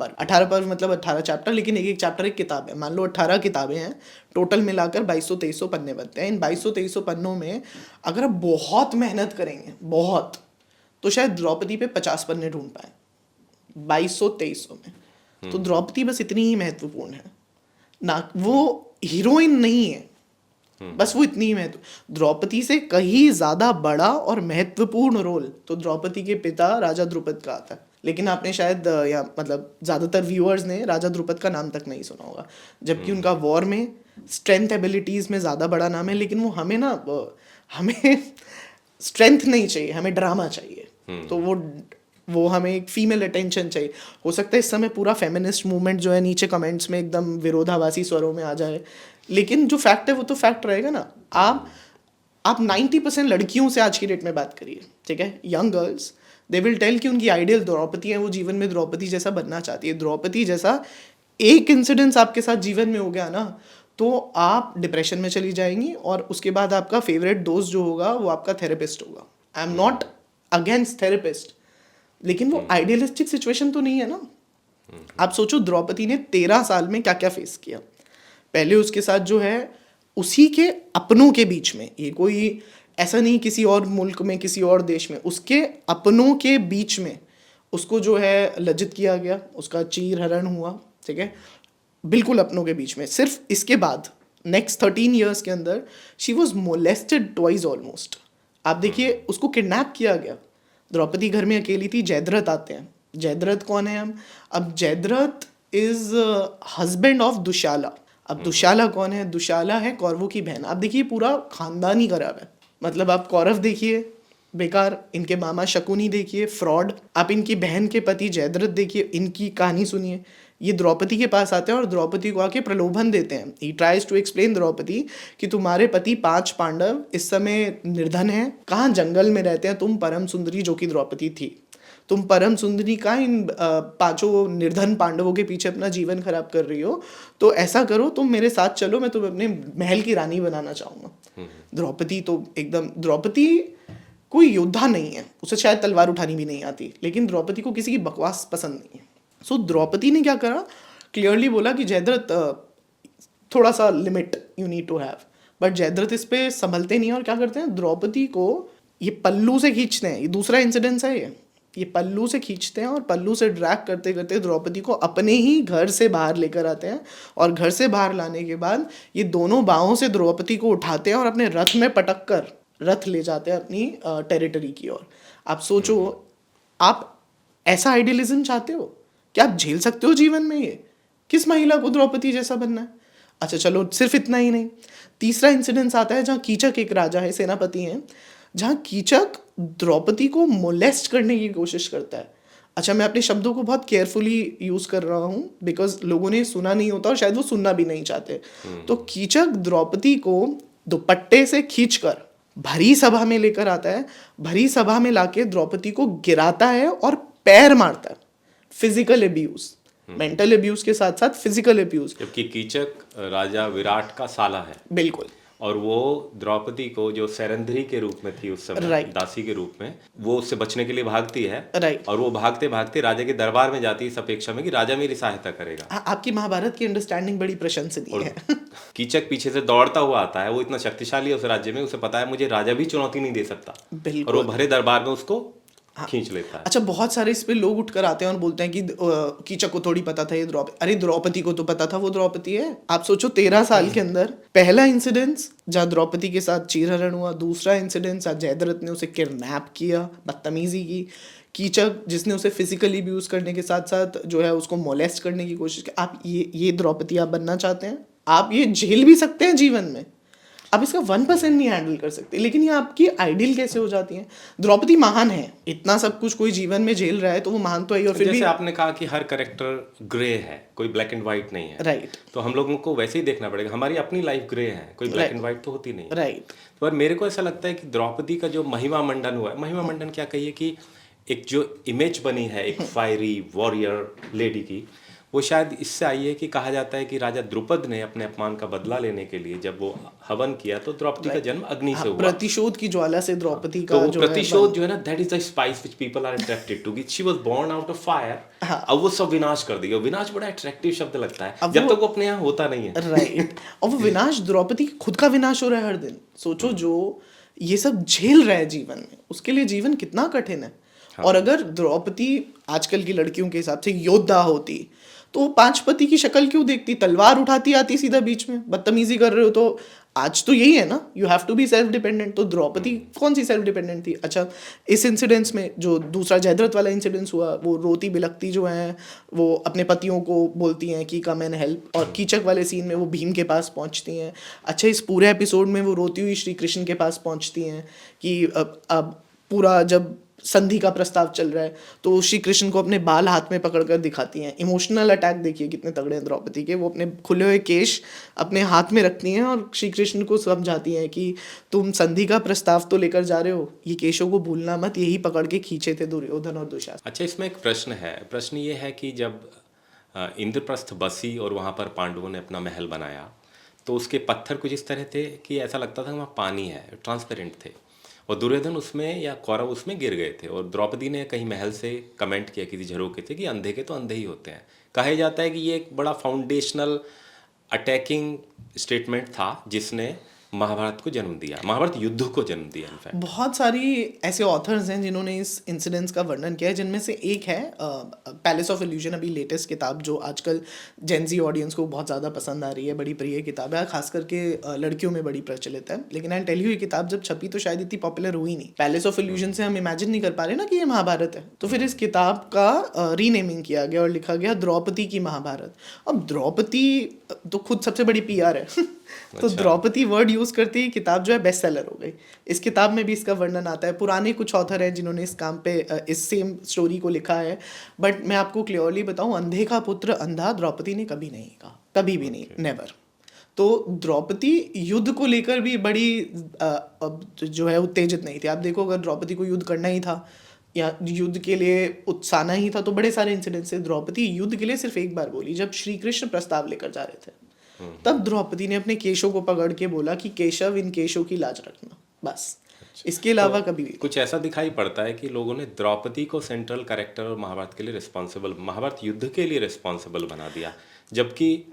पर्व मतलब 18 चैप्टर, लेकिन एक एक चैप्टर एक किताब है। मान लो 18 किताबें हैं, टोटल मिलाकर 2200-2300 पन्ने बनते हैं। इन 2200-2300 पन्नों में अगर आप बहुत मेहनत करेंगे, बहुत, तो शायद द्रौपदी पे 50 पन्ने ढूंढ पाए 2200-2300 में। तो द्रौपदी बस इतनी ही महत्वपूर्ण है ना, वो हीरोइन नहीं है, बस वो इतनी ही महत्व। द्रौपदी से कहीं ज्यादा बड़ा और महत्वपूर्ण रोल तो द्रौपदी के पिता राजा द्रुपद का आता है, लेकिन आपने शायद या मतलब ज्यादातर व्यूअर्स ने राजा द्रुपद का नाम तक नहीं सुना होगा, जबकि उनका वॉर में स्ट्रेंथ एबिलिटीज में ज्यादा बड़ा नाम है। लेकिन वो हमें ना, हमें स्ट्रेंथ नहीं चाहिए, हमें ड्रामा चाहिए। तो वो हमें एक फीमेल अटेंशन चाहिए। हो सकता है इस समय पूरा फेमिनिस्ट मूवमेंट जो है नीचे कमेंट्स में एकदम विरोधाभासी स्वरों में आ जाए, लेकिन जो फैक्ट है वो तो फैक्ट रहेगा ना। आप 90% लड़कियों से आज की डेट में बात करिए, ठीक है, young girls, they will tell कि उनकी आइडियल द्रौपदी है, वो जीवन में द्रौपदी जैसा बनना चाहती है। द्रौपदी जैसा एक इंसिडेंस आपके साथ जीवन में हो गया ना, तो आप डिप्रेशन में चली जाएंगी, और उसके बाद आपका फेवरेट दोस्त जो होगा वो आपका थेरेपिस्ट होगा। I am not against therapist, लेकिन वो आइडियलिस्टिक सिचुएशन तो नहीं है ना। आप सोचो द्रौपदी ने 13 साल में क्या क्या फेस किया। पहले उसके साथ जो है उसी के अपनों के बीच में, ये कोई ऐसा नहीं किसी और मुल्क में किसी और देश में, उसके अपनों के बीच में उसको जो है लज्जित किया गया, उसका चीर हरण हुआ, ठीक है, बिल्कुल अपनों के बीच में। सिर्फ इसके बाद नेक्स्ट 13 ईयर्स के अंदर she was molested twice almost. आप देखिए उसको किडनैप किया गया। द्रौपदी घर में अकेली थी, जयद्रथ आते हैं। जयद्रथ कौन है हम? अब जयद्रथ इज हस्बैंड ऑफ दुशाला। अब दुशाला कौन है? दुशाला है कौरवों की बहन। आप देखिए पूरा खानदान ही खराब है। मतलब आप कौरव देखिए बेकार, इनके मामा शकुनी देखिए फ्रॉड, आप इनकी बहन के पति जयद्रथ देखिए, इनकी कहानी सुनिए। ये द्रौपदी के पास आते हैं और द्रौपदी को आके प्रलोभन देते हैं। He tries to explain Draupadi कि तुम्हारे पति 5 पांडव इस समय निर्धन हैं, कहाँ जंगल में रहते हैं, तुम परम सुंदरी जो कि द्रौपदी थी, तुम परम सुंदरी का इन 5 निर्धन पांडवों के पीछे अपना जीवन खराब कर रही हो, तो ऐसा करो तुम मेरे साथ चलो, मैं तुम्हें अपने महल की रानी बनाना चाहूँगा। द्रौपदी तो एकदम, द्रौपदी कोई योद्धा नहीं है, उसे शायद तलवार उठानी भी नहीं आती, लेकिन द्रौपदी को किसी की बकवास पसंद नहीं है। सो द्रौपदी ने क्या करा, क्लियरली बोला कि जयद्रथ थोड़ा सा limit you need to have, but Jayadratha इस पे संभलते नहीं है और क्या करते हैं, द्रौपदी को ये पल्लू से खींचते हैं। ये दूसरा इंसिडेंस है, ये पल्लू से खींचते हैं और पल्लू से ड्रैग करते करते द्रौपदी को अपने ही घर से बाहर लेकर आते हैं, और घर से बाहर लाने के बाद ये दोनों बाहों से द्रौपदी को उठाते हैं और अपने रथ में पटक कर रथ ले जाते हैं अपनी टेरिटरी की ओर। आप सोचो, आप ऐसा आइडियलिज्म चाहते हो? क्या आप झेल सकते हो जीवन में ये? किस महिला को द्रौपदी जैसा बनना है? अच्छा चलो, सिर्फ इतना ही नहीं, तीसरा इंसिडेंस आता है जहाँ कीचक एक राजा है, सेनापति हैं, जहाँ कीचक द्रौपदी को मोलेस्ट करने की कोशिश करता है। अच्छा, मैं अपने शब्दों को बहुत केयरफुली यूज कर रहा हूँ बिकॉज लोगों ने सुना नहीं होता और शायद वो सुनना भी नहीं चाहते। तो कीचक द्रौपदी को दुपट्टे से खींचकर भरी सभा में लेकर आता है, भरी सभा में लाके द्रौपदी को गिराता है और पैर मारता है। फिजिकल अब्यूज, मेंटल अब्यूज के साथ साथ फिजिकल अब्यूज। जबकि कीचक राजा विराट का साला है, बिल्कुल, और वो द्रौपदी को जो सैरंध्री के रूप में थी उस समय, Right. दासी के रूप में, वो उससे बचने के लिए भागती है, Right. और वो भागते भागते राजा के दरबार में जाती है इस अपेक्षा में कि राजा मेरी सहायता करेगा। आपकी महाभारत की अंडरस्टैंडिंग बड़ी प्रशंसनीय है। कीचक पीछे से दौड़ता हुआ आता है, वो इतना शक्तिशाली है उस राज्य में, उसे पता है मुझे राजा भी चुनौती नहीं दे सकता, बिल्कुल। और वो भरे दरबार में उसको खींच लेता है। अच्छा, बहुत सारे इस पे लोग उठकर आते हैं और बोलते हैं कि कीचक को थोड़ी पता था ये द्रौपदी, अरे द्रौपदी को तो पता था वो द्रौपदी है। आप सोचो 13 साल के अंदर पहला इंसिडेंस जहाँ द्रौपदी के साथ चीरहरण हुआ, दूसरा इंसिडेंस जहाँ जयद्रथ ने उसे किडनैप किया, बदतमीजी की, कीचक जिसने उसे फिजिकली अब्यूज करने के साथ साथ जो है उसको मोलेस्ट करने की कोशिश की। आप ये द्रौपदी आप बनना चाहते हैं? आप ये झेल भी सकते हैं जीवन में, आप इसका 1% नहीं हैंडल कर सकते, लेकिन ये आपकी आइडियल कैसे हो जाती है? द्रौपदी महान है, इतना सब कुछ कोई जीवन में झेल रहा है तो वो महान तो है ही, और फिर जैसे भी आपने कहा कि हर कैरेक्टर ग्रे है, कोई ब्लैक एंड व्हाइट नहीं है, राइट तो हम लोगों को वैसे ही देखना पड़ेगा। हमारी अपनी लाइफ ग्रे है, कोई ब्लैक एंड व्हाइट तो होती नहीं है। राइट। पर मेरे को ऐसा लगता है कि द्रौपदी का जो महिमा मंडन हुआ है, महिमा मंडन क्या कहिए कि एक जो इमेज बनी है एक फायरी वॉरियर लेडी की, वो शायद इससे आई है कि कहा जाता है कि राजा द्रुपद ने अपने अपमान का बदला लेने के लिए जब वो हवन किया तो द्रौपदी का जन्म अग्नि से हुआ। प्रतिशोध की ज्वाला से द्रौपदी तो का वो जो प्रतिशोध जो है ना, that is the spice which people are attracted to, she was born out of fire. अब वो सब विनाश कर दिया। विनाश बड़ा अट्रैक्टिव शब्द लगता है जब तक वो अपने यहाँ होता नहीं है। राइट। और वो विनाश, द्रौपदी खुद का विनाश हो रहा है हर दिन। सोचो, जो ये सब झेल रहा है जीवन में, उसके लिए जीवन कितना कठिन है। और अगर द्रौपदी आजकल की लड़कियों के हिसाब से योद्धा होती तो वो 5 पति की शक्ल क्यों देखती? तलवार उठाती आती सीधा बीच में, बदतमीजी कर रहे हो तो आज तो यही है ना, you have to be self dependent. तो द्रौपदी कौन सी सेल्फ डिपेंडेंट थी? अच्छा, इस इंसिडेंट्स में जो दूसरा जयद्रथ वाला इंसिडेंस हुआ, वो रोती बिलखती जो है वो अपने पतियों को बोलती हैं कि कम एंड हेल्प, और कीचक वाले सीन में वो भीम के पास पहुंचती हैं। अच्छा, इस पूरे एपिसोड में वो रोती हुई श्री कृष्ण के पास पहुंचती हैं कि अब पूरा जब संधि का प्रस्ताव चल रहा है तो श्री कृष्ण को अपने बाल हाथ में पकड़कर दिखाती हैं। इमोशनल अटैक देखिए कितने तगड़े हैं द्रौपदी के। वो अपने खुले हुए केश अपने हाथ में रखती हैं और श्री कृष्ण को समझाती हैं कि तुम संधि का प्रस्ताव तो लेकर जा रहे हो, ये केशों को भूलना मत, यही पकड़ के खींचे थे दुर्योधन और दुशासन। अच्छा, इसमें एक प्रश्न है। प्रश्न ये है कि जब इंद्रप्रस्थ बसी और वहाँ पर पांडवों ने अपना महल बनाया तो उसके पत्थर कुछ इस तरह थे कि ऐसा लगता था वहाँ पानी है, ट्रांसपेरेंट थे, और दुर्योधन उसमें या कौरव उसमें गिर गए थे, और द्रौपदी ने कहीं महल से कमेंट किया किसी झरोखे से कि अंधे के तो अंधे ही होते हैं। कहा जाता है कि ये एक बड़ा फाउंडेशनल अटैकिंग स्टेटमेंट था जिसने महाभारत को जन्म दिया, महाभारत युद्ध को जन्म दिया इनफैक्ट। बहुत सारी ऐसे ऑथर्स हैं जिन्होंने इस इंसिडेंट्स का वर्णन किया है, जिनमें से एक है पैलेस ऑफ इल्यूजन, अभी लेटेस्ट किताब जो आजकल जेंजी ऑडियंस को बहुत ज़्यादा पसंद आ रही है, बड़ी प्रिय किताब है, खास करके लड़कियों में बड़ी प्रचलित है। लेकिन आई टेल यू, ये किताब जब छपी तो शायद इतनी पॉपुलर हुई नहीं। पैलेस ऑफ इल्यूजन से हम इमेजिन नहीं कर पा रहे ना कि ये महाभारत है, तो फिर इस किताब का रीनेमिंग किया गया और लिखा गया द्रौपदी की महाभारत। अब द्रौपदी तो खुद सबसे बड़ी पीआर है तो द्रौपदी वर्ड यूज करती ही किताब जो है बेस्ट सेलर हो गई। इस किताब में भी इसका वर्णन आता है। पुराने कुछ ऑथर हैं जिन्होंने इस काम पे इस सेम स्टोरी को लिखा है, बट मैं आपको क्लियरली बताऊं, अंधे का पुत्र अंधा द्रौपदी ने कभी नहीं कहा, कभी भी नहीं, नेवर। तो द्रौपदी युद्ध को लेकर भी बड़ी जो है उत्तेजित नहीं थी। आप देखो, अगर द्रौपदी को युद्ध करना ही था या युद्ध के लिए उत्साहना ही था तो बड़े सारे इंसिडेंट्स से युद्ध के लिए सिर्फ एक बार बोली, जब श्री कृष्ण प्रस्ताव लेकर जा रहे थे, तब द्रौपदी ने अपने केशों को पकड़ के बोला कि केशव, इन केशों की लाज रखना, बस। इसके अलावा तो कभी भी कुछ ऐसा दिखाई पड़ता है कि लोगों ने द्रौपदी को सेंट्रल कैरेक्टर और महाभारत के लिए रिस्पॉन्सिबल, महाभारत युद्ध के लिए रिस्पॉन्सिबल बना दिया, जबकि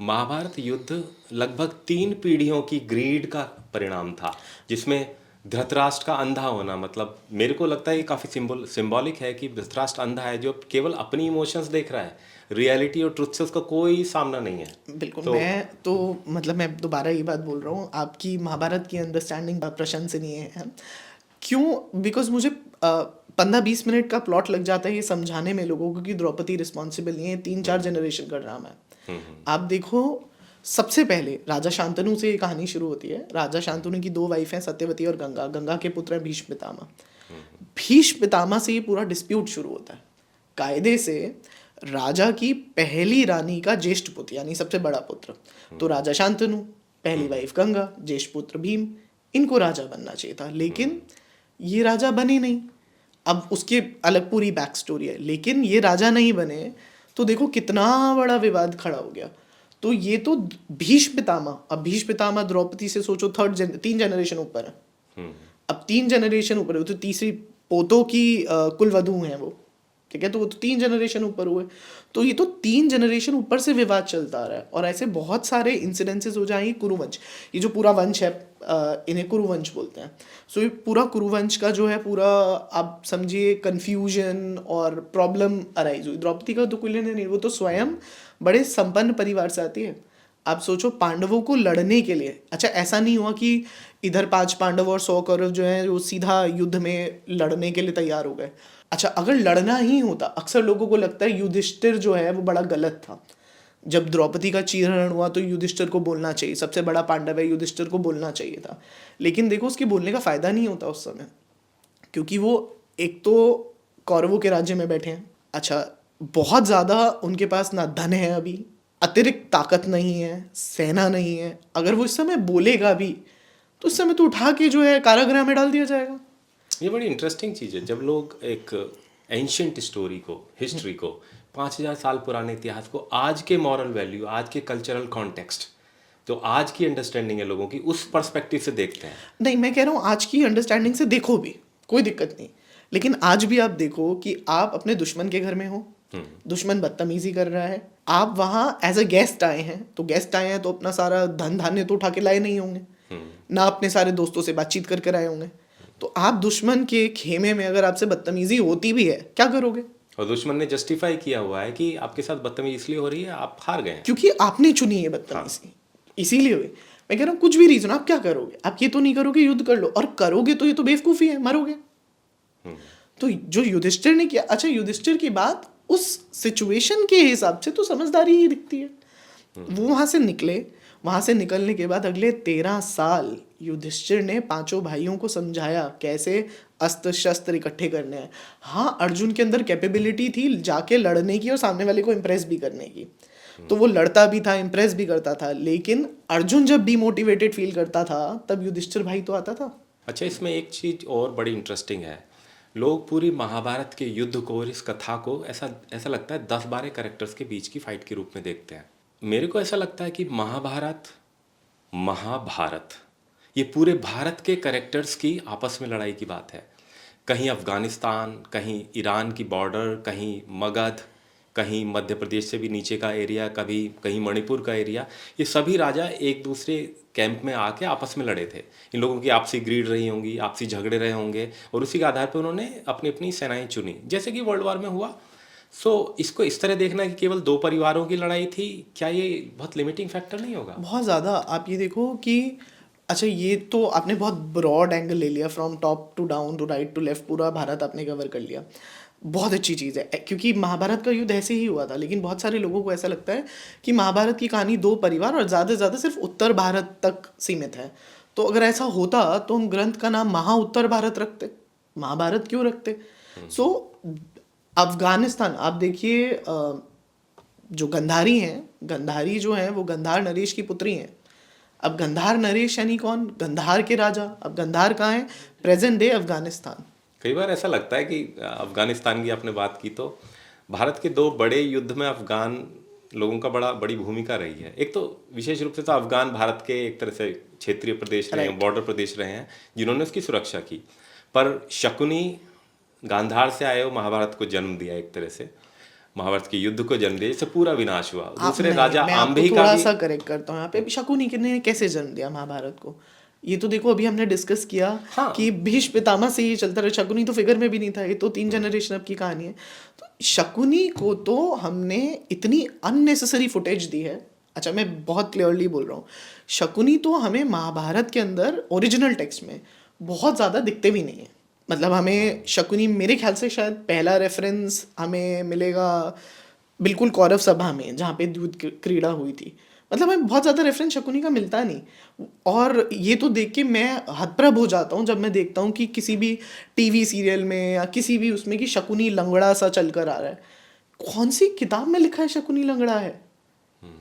महाभारत युद्ध लगभग 3 पीढ़ियों की ग्रीड का परिणाम था, जिसमें धृतराष्ट्र का अंधा होना, मतलब मेरे को लगता है ये काफ़ी सिंबॉलिक है कि धृतराष्ट्र अंधा है जो केवल अपनी इमोशंस देख रहा है, रियलिटी और ट्रुथ से उसका कोई सामना नहीं है। बिल्कुल। मैं दोबारा ये बात बोल रहा हूँ, आपकी महाभारत की अंडरस्टैंडिंग प्रशंसनीय है। क्यों? बिकॉज मुझे 15-20 मिनट का प्लॉट लग जाता है ये समझाने में लोगों को कि द्रौपदी रिस्पॉन्सिबल नहीं है, 3-4 जनरेशन का ड्रामा है। आप देखो, सबसे पहले राजा शांतनु से ये कहानी शुरू होती है। राजा शांतनु की 2 वाइफ हैं, सत्यवती और गंगा। गंगा के पुत्र हैं भीष्म पितामह। भीष्म पितामह से ये पूरा डिस्प्यूट शुरू होता है। कायदे से राजा की पहली रानी का ज्येष्ठ पुत्र, यानी सबसे बड़ा पुत्र, तो राजा शांतनु, पहली वाइफ गंगा, ज्येष्ठ पुत्र भीम, इनको राजा बनना चाहिए था, लेकिन ये राजा बने नहीं। अब उसके अलग पूरी बैक स्टोरी है, लेकिन ये राजा नहीं बने तो देखो कितना बड़ा विवाद खड़ा हो गया। तो ये तो भीष्म पितामह, अब भीष्म पितामह द्रौपदी से सोचो 3 जनरेशन ऊपर है। अब 3 जनरेशन ऊपर है तो तीसरी पोतों की कुलवधू हैं वो, ठीक है, तो वो तो 3 जनरेशन ऊपर हुए। तो ये तो 3 जनरेशन ऊपर से विवाद चलता आ रहा है। और ऐसे बहुत सारे इंसिडेंसेस हो जाएंगे। कुरुवंश, ये जो पूरा वंश है, इन्हें कुरुवंश बोलते हैं। सो ये पूरा कुरुवंश का जो है पूरा, आप समझिए, कन्फ्यूजन और प्रॉब्लम अराइज हुई। द्रौपदी का तो कोई लेना नहीं, वो तो स्वयं बड़े संपन्न परिवार से आती है। आप सोचो, पांडवों को लड़ने के लिए, अच्छा ऐसा नहीं हुआ कि इधर 5 पांडव और 100 कौरव जो है वो सीधा युद्ध में लड़ने के लिए तैयार हो गए। अच्छा, अगर लड़ना ही होता, अक्सर लोगों को लगता है युधिष्ठिर जो है वो बड़ा गलत था। जब द्रौपदी का चीरहरण हुआ तो युधिष्ठिर को बोलना चाहिए, सबसे बड़ा पांडव है, युधिष्ठिर को बोलना चाहिए था। लेकिन देखो, उसके बोलने का फायदा नहीं होता उस समय, क्योंकि वो एक तो कौरवों के राज्य में बैठे हैं। अच्छा, बहुत ज़्यादा उनके पास ना धन है, अभी अतिरिक्त ताकत नहीं है, सेना नहीं है। अगर वो इस समय बोलेगा भी तो उस समय तो उठा के जो है कारागृह में डाल दिया जाएगा। ये बड़ी इंटरेस्टिंग चीज़ है जब लोग एक एंशियंट स्टोरी को, हिस्ट्री को, 5000 साल पुराने इतिहास को आज के मॉरल वैल्यू, आज के कल्चरल कॉन्टेक्स्ट, तो आज की अंडरस्टैंडिंग है लोगों की, उस पर्सपेक्टिव से देखते हैं। नहीं, मैं कह रहा हूँ आज की अंडरस्टैंडिंग से देखो भी, कोई दिक्कत नहीं, लेकिन आज भी आप देखो कि आप अपने दुश्मन के घर में हो, दुश्मन बदतमीजी कर रहा है, आप वहाँ एज अ गेस्ट आए हैं, तो गेस्ट आए हैं तो अपना सारा धन धान्य तो उठा के लाए नहीं होंगे, ना अपने सारे दोस्तों से बातचीत कर कर आए होंगे। तो आप दुश्मन के खेमे में अगर आपसे बदतमीजी होती भी है, क्या करोगे? और दुश्मन ने जस्टिफाई किया हुआ है कि आपके साथ बदतमीजी इसलिए हो रही है, आप हार गए हैं, क्योंकि आपने चुनी है बदतमीजी, इसीलिए हुई। मैं कह रहा हूँ कुछ भी रीजन, आप क्या करोगे? आप ये तो नहीं करोगे युद्ध कर लो, और करोगे तो ये तो बेवकूफ़ी है, मरोगे। तो जो युधिष्ठिर ने किया, अच्छा युधिष्ठिर की बात उस सिचुएशन के हिसाब से तो समझदारी ही दिखती है। वो वहां से निकले, वहां से निकलने के बाद अगले 13 साल युधिष्ठिर ने 5 भाइयों को समझाया कैसे अस्त्र शस्त्र इकट्ठे करने हैं। हाँ, अर्जुन के अंदर कैपेबिलिटी थी जाके लड़ने की और सामने वाले को इम्प्रेस भी करने की, तो वो लड़ता भी था, इम्प्रेस भी करता था। लेकिन अर्जुन जब डीमोटिवेटेड फील करता था तब युधिष्ठिर भाई तो आता था। अच्छा, इसमें एक चीज़ और बड़ी इंटरेस्टिंग है, लोग पूरी महाभारत के युद्ध को और इस कथा को ऐसा लगता है 10-12 कैरेक्टर्स के बीच की फाइट के रूप में देखते हैं। मेरे को ऐसा लगता है कि महाभारत ये पूरे भारत के कैरेक्टर्स की आपस में लड़ाई की बात है। कहीं अफ़गानिस्तान, कहीं ईरान की बॉर्डर, कहीं मगध, कहीं मध्य प्रदेश से भी नीचे का एरिया, कभी कहीं मणिपुर का एरिया। ये सभी राजा एक दूसरे कैंप में आके आपस में लड़े थे। इन लोगों की आपसी ग्रीड रही होंगी, आपसी झगड़े रहे होंगे, और उसी के आधार पर उन्होंने अपनी अपनी सेनाएं चुनी, जैसे कि वर्ल्ड वॉर में हुआ। इसको इस तरह देखना कि केवल दो परिवारों की लड़ाई थी, क्या ये बहुत लिमिटिंग फैक्टर नहीं होगा? बहुत ज़्यादा। आप ये देखो कि अच्छा, ये तो आपने बहुत ब्रॉड एंगल ले लिया, from top to down to right to left, पूरा भारत आपने कवर कर लिया। बहुत अच्छी चीज़ है, क्योंकि महाभारत का युद्ध ऐसे ही हुआ था। लेकिन बहुत सारे लोगों को ऐसा लगता है कि महाभारत की कहानी दो परिवार और ज़्यादा से ज़्यादा सिर्फ उत्तर भारत तक सीमित है। तो अगर ऐसा होता तो हम ग्रंथ का नाम महा उत्तर भारत रखते, महाभारत क्यों रखते? सो अफगानिस्तान, आप देखिए, जो गंधारी हैं, गंधारी जो हैं वो गंधार नरेश की पुत्री हैं। अब गंधार नरेश यानी कौन? गंधार के राजा। अब गंधार कहाँ है? Present day Afghanistan. कई बार ऐसा लगता है कि अफगानिस्तान की आपने बात की, तो भारत के दो बड़े युद्ध में अफगान लोगों का बड़ी भूमिका रही है। एक तो विशेष रूप से तो अफगान भारत के एक तरह से क्षेत्रीय प्रदेश रहे हैं, बॉर्डर प्रदेश रहे हैं, जिन्होंने उसकी सुरक्षा की। पर शकुनी गांधार से आए हो, महाभारत को जन्म दिया, एक तरह से महाभारत के युद्ध को जन्म दिया, इससे पूरा विनाश हुआ। दूसरे राजा मैं आम्भी आपको का थोड़ा भी सा करेक्ट करता हूँ यहाँ पे। शकुनी ने कैसे जन्म दिया महाभारत को? ये तो देखो, अभी हमने डिस्कस किया हाँ। कि भीष्म पितामह से ये चलता रहा। शकुनी तो फिगर में भी नहीं था, ये तो 3 जनरेशन अब की कहानी है। तो शकुनी को तो हमने इतनी अननेसेसरी फुटेज दी है। अच्छा, मैं बहुत क्लियरली बोल रहा हूँ, शकुनी तो हमें महाभारत के अंदर ओरिजिनल टेक्स्ट में बहुत ज़्यादा दिखते भी नहीं है। मतलब हमें शकुनी, मेरे ख्याल से शायद पहला रेफरेंस हमें मिलेगा बिल्कुल कौरव सभा में, जहाँ पे युद्ध क्रीड़ा हुई थी। मतलब हमें बहुत ज़्यादा रेफरेंस शकुनी का मिलता नहीं। और ये तो देख के मैं हतप्रभ हो जाता हूँ जब मैं देखता हूँ कि किसी भी टीवी सीरियल में या किसी भी उसमें कि शकुनी लंगड़ा सा चल कर आ रहा है। कौन सी किताब में लिखा है शकुनी लंगड़ा है?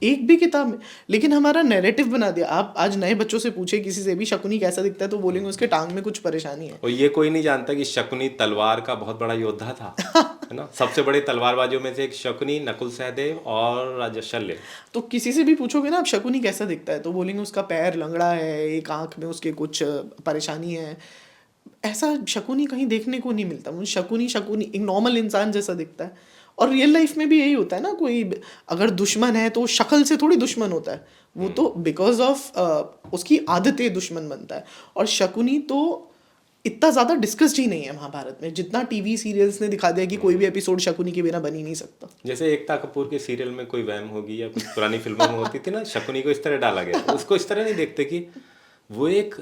एक भी किताब में। लेकिन हमारा नैरेटिव बना दिया। आप आज नए बच्चों से पूछे किसी से भी शकुनी कैसा दिखता है, तो बोलेंगे उसके टांग में कुछ परेशानी है। और ये कोई नहीं जानता कि शकुनी तलवार का बहुत बड़ा योद्धा था, है ना। सबसे बड़े तलवारबाजों में से एक शकुनी, नकुल सहदेव और राजा शल्य। तो किसी से भी पूछोगे ना आप शकुनी कैसा दिखता है, तो बोलेंगे उसका पैर लंगड़ा है, एक आंख में उसके कुछ परेशानी है। ऐसा शकुनी कहीं देखने को नहीं मिलता। मुझे शकुनी एक नॉर्मल इंसान जैसा दिखता है। और रियल लाइफ में भी यही होता है ना, कोई अगर दुश्मन है तो शक्ल से थोड़ी दुश्मन होता है, वो तो बिकॉज ऑफ उसकी आदतें दुश्मन बनता है। और शकुनी तो इतना ज़्यादा डिस्कस्ड ही नहीं है महाभारत में, जितना टीवी सीरियल्स ने दिखा दिया कि कोई भी एपिसोड शकुनी के बिना बन ही नहीं सकता। जैसे एकता कपूर के सीरियल में कोई वहम होगी, या कुछ पुरानी फिल्मों में होती थी ना, शकुनी को इस तरह डाला गया, तो उसको इस तरह नहीं देखते कि वो एक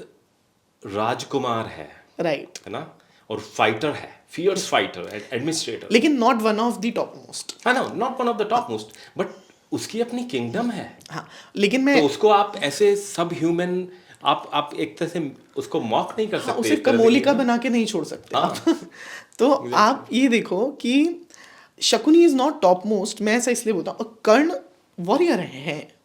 राजकुमार राइट। है ना, और फाइटर है, फियर्स फाइटर, एडमिनिस्ट्रेटर, लेकिन not one of the top most. है ना, not one of the top most, but उसकी अपनी किंगडम है। हाँ, लेकिन मैं तो उसको आप ऐसे सब ह्यूमन, आप एक तरह से उसको मॉक नहीं कर सकते, उसे कमोलिका बना के नहीं छोड़ सकते हाँ। आप। तो आप ये देखो कि Shakuni is not top most. मैं ऐसा इसलिए बोलता हूँ, कर्ण वॉरियर है।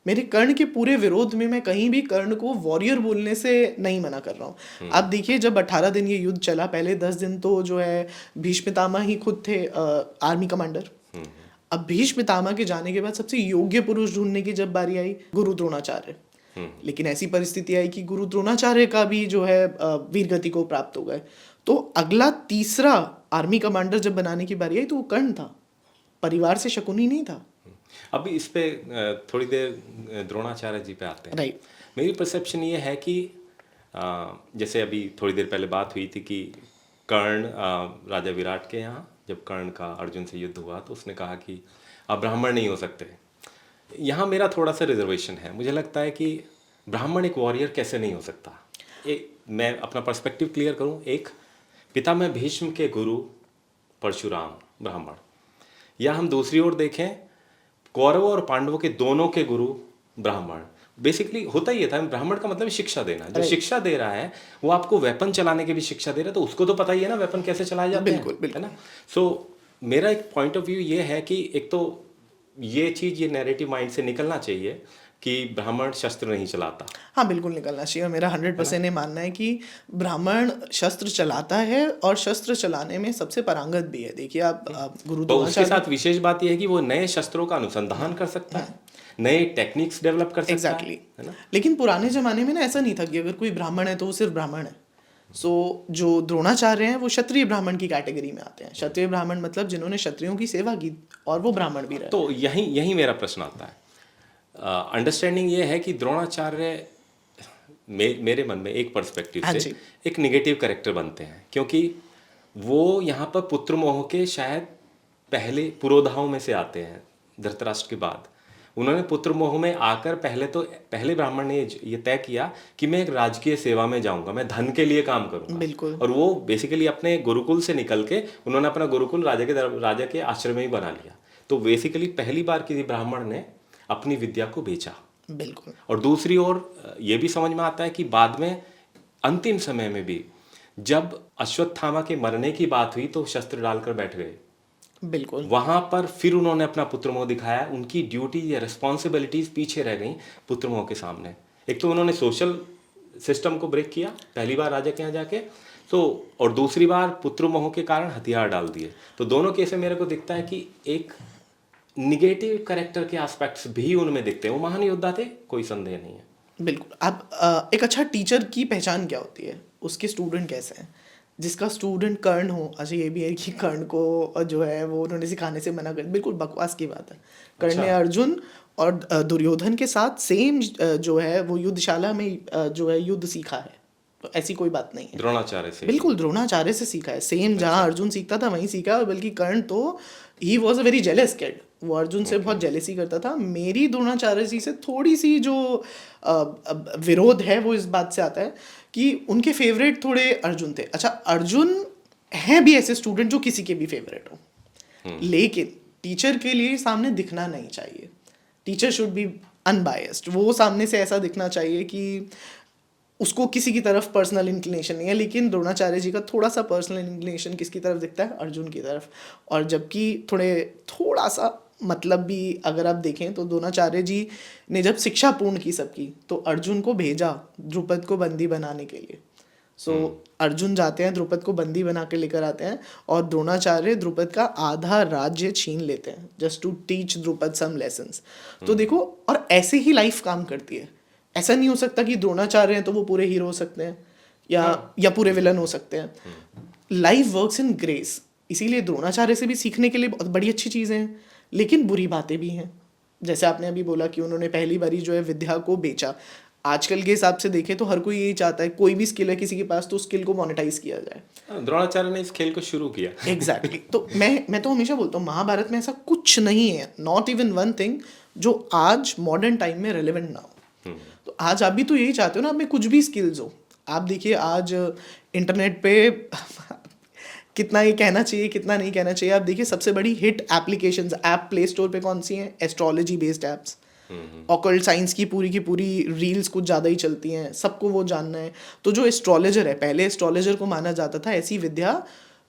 मेरे कर्ण के पूरे विरोध में मैं कहीं भी कर्ण को वॉरियर बोलने से नहीं मना कर रहा हूँ। आप देखिए, जब 18 दिन ये युद्ध चला, पहले 10 दिन तो जो है भीष्म पितामह ही खुद थे आर्मी कमांडर। अब भीष्म पितामह के जाने के बाद सबसे योग्य पुरुष ढूंढने की जब बारी आई, गुरु द्रोणाचार्य। लेकिन ऐसी परिस्थिति आई कि गुरु द्रोणाचार्य का भी जो है वीरगति को प्राप्त हो गए। तो अगला तीसरा आर्मी कमांडर जब बनाने की बारी आई तो वो कर्ण था, परिवार से शकुनी नहीं था। अभी इस पे थोड़ी देर द्रोणाचार्य जी पे आते हैं। राइट। मेरी परसेप्शन ये है कि जैसे अभी थोड़ी देर पहले बात हुई थी कि कर्ण राजा विराट के यहाँ जब कर्ण का अर्जुन से युद्ध हुआ तो उसने कहा कि आप ब्राह्मण नहीं हो सकते। यहाँ मेरा थोड़ा सा रिजर्वेशन है। मुझे लगता है कि ब्राह्मण एक वॉरियर कैसे नहीं हो सकता। मैं अपना पर्सपेक्टिव क्लियर करूँ। एक, पितामह भीष्म के गुरु परशुराम ब्राह्मण, या हम दूसरी ओर देखें कौरवों और पांडवों के दोनों के गुरु ब्राह्मण। बेसिकली होता ही था, ब्राह्मण का मतलब शिक्षा देना। जो शिक्षा दे रहा है वो आपको वेपन चलाने की भी शिक्षा दे रहा है, तो उसको तो पता ही है ना वेपन कैसे चलाए जाते हैं। बिल्कुल। है ना। सो मेरा एक पॉइंट ऑफ व्यू ये है कि एक तो ये चीज़, ये नैरेटिव माइंड से निकलना चाहिए कि ब्राह्मण शस्त्र नहीं चलाता। हाँ, बिल्कुल निकलना चाहिए। मेरा 100% ये मानना है कि ब्राह्मण शस्त्र चलाता है और शस्त्र चलाने में सबसे पारंगत भी है। देखिए आप गुरु तो उसके साथ विशेष बात यह है कि वो नए शस्त्रों का अनुसंधान कर सकता है, नए टेक्निक्स डेवलप कर सकता एग्जैक्टली है ना। लेकिन पुराने जमाने में ना ऐसा नहीं था कि अगर कोई ब्राह्मण है तो वो सिर्फ ब्राह्मण है। सो जो द्रोणाचार्य हैं वो क्षत्रिय ब्राह्मण की कैटेगरी में आते हैं। क्षत्रिय ब्राह्मण मतलब जिन्होंने क्षत्रियों की सेवा की और वो ब्राह्मण भी रहे। तो यही यही मेरा प्रश्न आता है। अंडरस्टैंडिंग ये है कि द्रोणाचार्य मेरे मन में एक पर्सपेक्टिव हाँ से जी। एक निगेटिव कैरेक्टर बनते हैं, क्योंकि वो यहाँ पर पुत्र मोह के शायद पहले पुरोधाओं में से आते हैं। धृतराष्ट्र के बाद उन्होंने पुत्र मोह में आकर पहले ब्राह्मण ने ये तय किया कि मैं एक राजकीय सेवा में जाऊंगा, मैं धन के लिए काम करूंगा। बिल्कुल। और वो बेसिकली अपने गुरुकुल से निकल के उन्होंने अपना गुरुकुल राजा के आश्रम में ही बना लिया। तो बेसिकली पहली बार किसी ब्राह्मण ने अपनी विद्या को बेचा। बिल्कुल। और दूसरी ओर ये भी समझ में आता है कि बाद में अंतिम समय में भी जब अश्वत्थामा के मरने की बात हुई तो शस्त्र डालकर बैठ गए। बिल्कुल। वहां पर फिर उन्होंने अपना पुत्रमोह दिखाया, उनकी ड्यूटी या रिस्पॉन्सिबिलिटीज पीछे रह गई पुत्रमोह के सामने। एक तो उन्होंने सोशल सिस्टम को ब्रेक किया पहली बार राजा के यहाँ जाके, तो और दूसरी बार पुत्रमोह के कारण हथियार डाल दिए। तो दोनों केस में मेरे को दिखता है कि एक निगेटिव कैरेक्टर के एस्पेक्ट्स भी उनमें दिखते हैं। वो महान योद्धा थे, कोई संदेह नहीं है। बिल्कुल। अब एक अच्छा टीचर की पहचान क्या होती है, उसके स्टूडेंट कैसे हैं। जिसका स्टूडेंट कर्ण हो, अच्छा ये भी है कि कर्ण को जो है वो उन्होंने सिखाने से मना कर, बिल्कुल बकवास की बात है। कर्ण ने अर्जुन और दुर्योधन के साथ सेम जो है वो युद्धशाला में जो है युद्ध सीखा है, तो ऐसी कोई बात नहीं है। द्रोणाचार्य से बिल्कुल द्रोणाचार्य से सीखा है, सेम जहाँ अर्जुन सीखता था वहीं सीखा है। बल्कि कर्ण तो he was a very jealous kid, वो अर्जुन से बहुत जेलसी करता था। मेरी द्रोणाचार्य जी से थोड़ी सी जो विरोध है वो इस बात से आता है कि उनके फेवरेट थोड़े अर्जुन थे। अच्छा अर्जुन हैं भी ऐसे स्टूडेंट जो किसी के भी फेवरेट हो, लेकिन टीचर के लिए सामने दिखना नहीं चाहिए। टीचर शुड बी अनबायस्ड, वो सामने से ऐसा दिखना चाहिए कि उसको किसी की तरफ पर्सनल इंक्लिनेशन नहीं है। लेकिन द्रोणाचार्य जी का थोड़ा सा पर्सनल इंक्लिनेशन किसकी तरफ दिखता है, अर्जुन की तरफ। और जबकि थोड़ा सा मतलब भी अगर आप देखें तो द्रोणाचार्य जी ने जब शिक्षा पूर्ण की सबकी तो अर्जुन को भेजा द्रुपद को बंदी बनाने के लिए। अर्जुन जाते हैं, द्रुपद को बंदी बना के लेकर आते हैं और द्रोणाचार्य द्रुपद का आधा राज्य छीन लेते हैं just to teach Drupad some lessons. तो देखो, और ऐसे ही लाइफ काम करती है। ऐसा नहीं हो सकता कि द्रोणाचार्य हैं तो वो पूरे हीरो हो सकते हैं या पूरे विलन हो सकते हैं। लाइफ वर्क्स इन ग्रेस, इसीलिए द्रोणाचार्य से भी सीखने के लिए बहुत बड़ी अच्छी चीज़ें हैं, लेकिन बुरी बातें भी हैं। जैसे आपने अभी बोला कि उन्होंने पहली बारी जो है विद्या को बेचा। आजकल के हिसाब से देखें तो हर कोई यही चाहता है, कोई भी स्किल है किसी के पास तो स्किल को मोनेटाइज किया जाए। द्रोणाचार्य ने इस खेल को शुरू किया। एग्जैक्टली तो मैं तो हमेशा बोलता हूँ महाभारत में ऐसा कुछ नहीं है, नॉट इवन वन थिंग, जो आज मॉडर्न टाइम में रेलेवेंट ना हो। तो आज आप भी तो यही चाहते हो ना, आप में कुछ भी स्किल्स हो। आप देखिए आज इंटरनेट पे कितना ये कहना चाहिए कितना नहीं कहना चाहिए, आप देखिए सबसे बड़ी hit applications app play store पे कौन सी हैं, astrology based apps. Occult science की पूरी रील्स कुछ ज़्यादा ही चलती हैं, सबको वो जानना है। तो जो एस्ट्रोलॉजर है, पहले एस्ट्रोलॉजर को माना जाता था ऐसी विद्या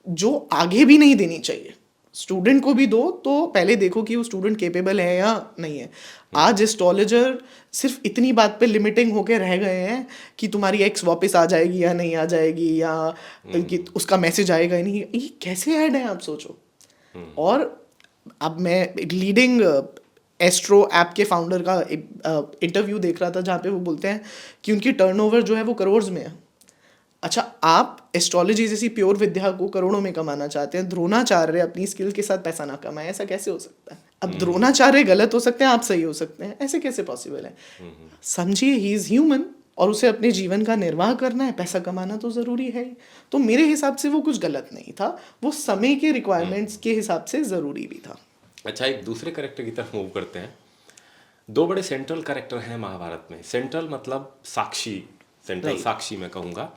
जो आगे भी नहीं देनी चाहिए। स्टूडेंट को भी दो तो पहले देखो कि वो स्टूडेंट केपेबल है या नहीं है। आज एस्ट्रोलॉजर सिर्फ इतनी बात पे लिमिटिंग होके रह गए हैं कि तुम्हारी एक्स वापस आ जाएगी या नहीं आ जाएगी, या कि उसका मैसेज आएगा ही नहीं। ये कैसे ऐड है आप सोचो। और अब मैं एक लीडिंग एस्ट्रो ऐप के फाउंडर का इंटरव्यू देख रहा था जहाँ पे वो बोलते हैं कि उनकी टर्नओवर जो है वो करोड़ में है। अच्छा, आप एस्ट्रोलॉजी जैसी प्योर विद्या को करोड़ों में कमाना चाहते हैं, द्रोणाचार्य अपनी स्किल के साथ पैसा ना कमाए, ऐसा कैसे हो सकता है। अब द्रोणाचार्य गलत हो सकते हैं, आप सही हो सकते हैं, ऐसे कैसे पॉसिबल है। समझिए, ही इज ह्यूमन और उसे अपने जीवन का निर्वाह करना है, पैसा कमाना तो ज़रूरी है ही। तो मेरे हिसाब से वो कुछ गलत नहीं था, वो समय के रिक्वायरमेंट्स के हिसाब से ज़रूरी भी था। अच्छा, एक दूसरे कैरेक्टर की तरफ मूव करते हैं। दो बड़े सेंट्रल कैरेक्टर हैं महाभारत में। सेंट्रल मतलब साक्षी, सेंट्रल साक्षी मैं कहूँगा।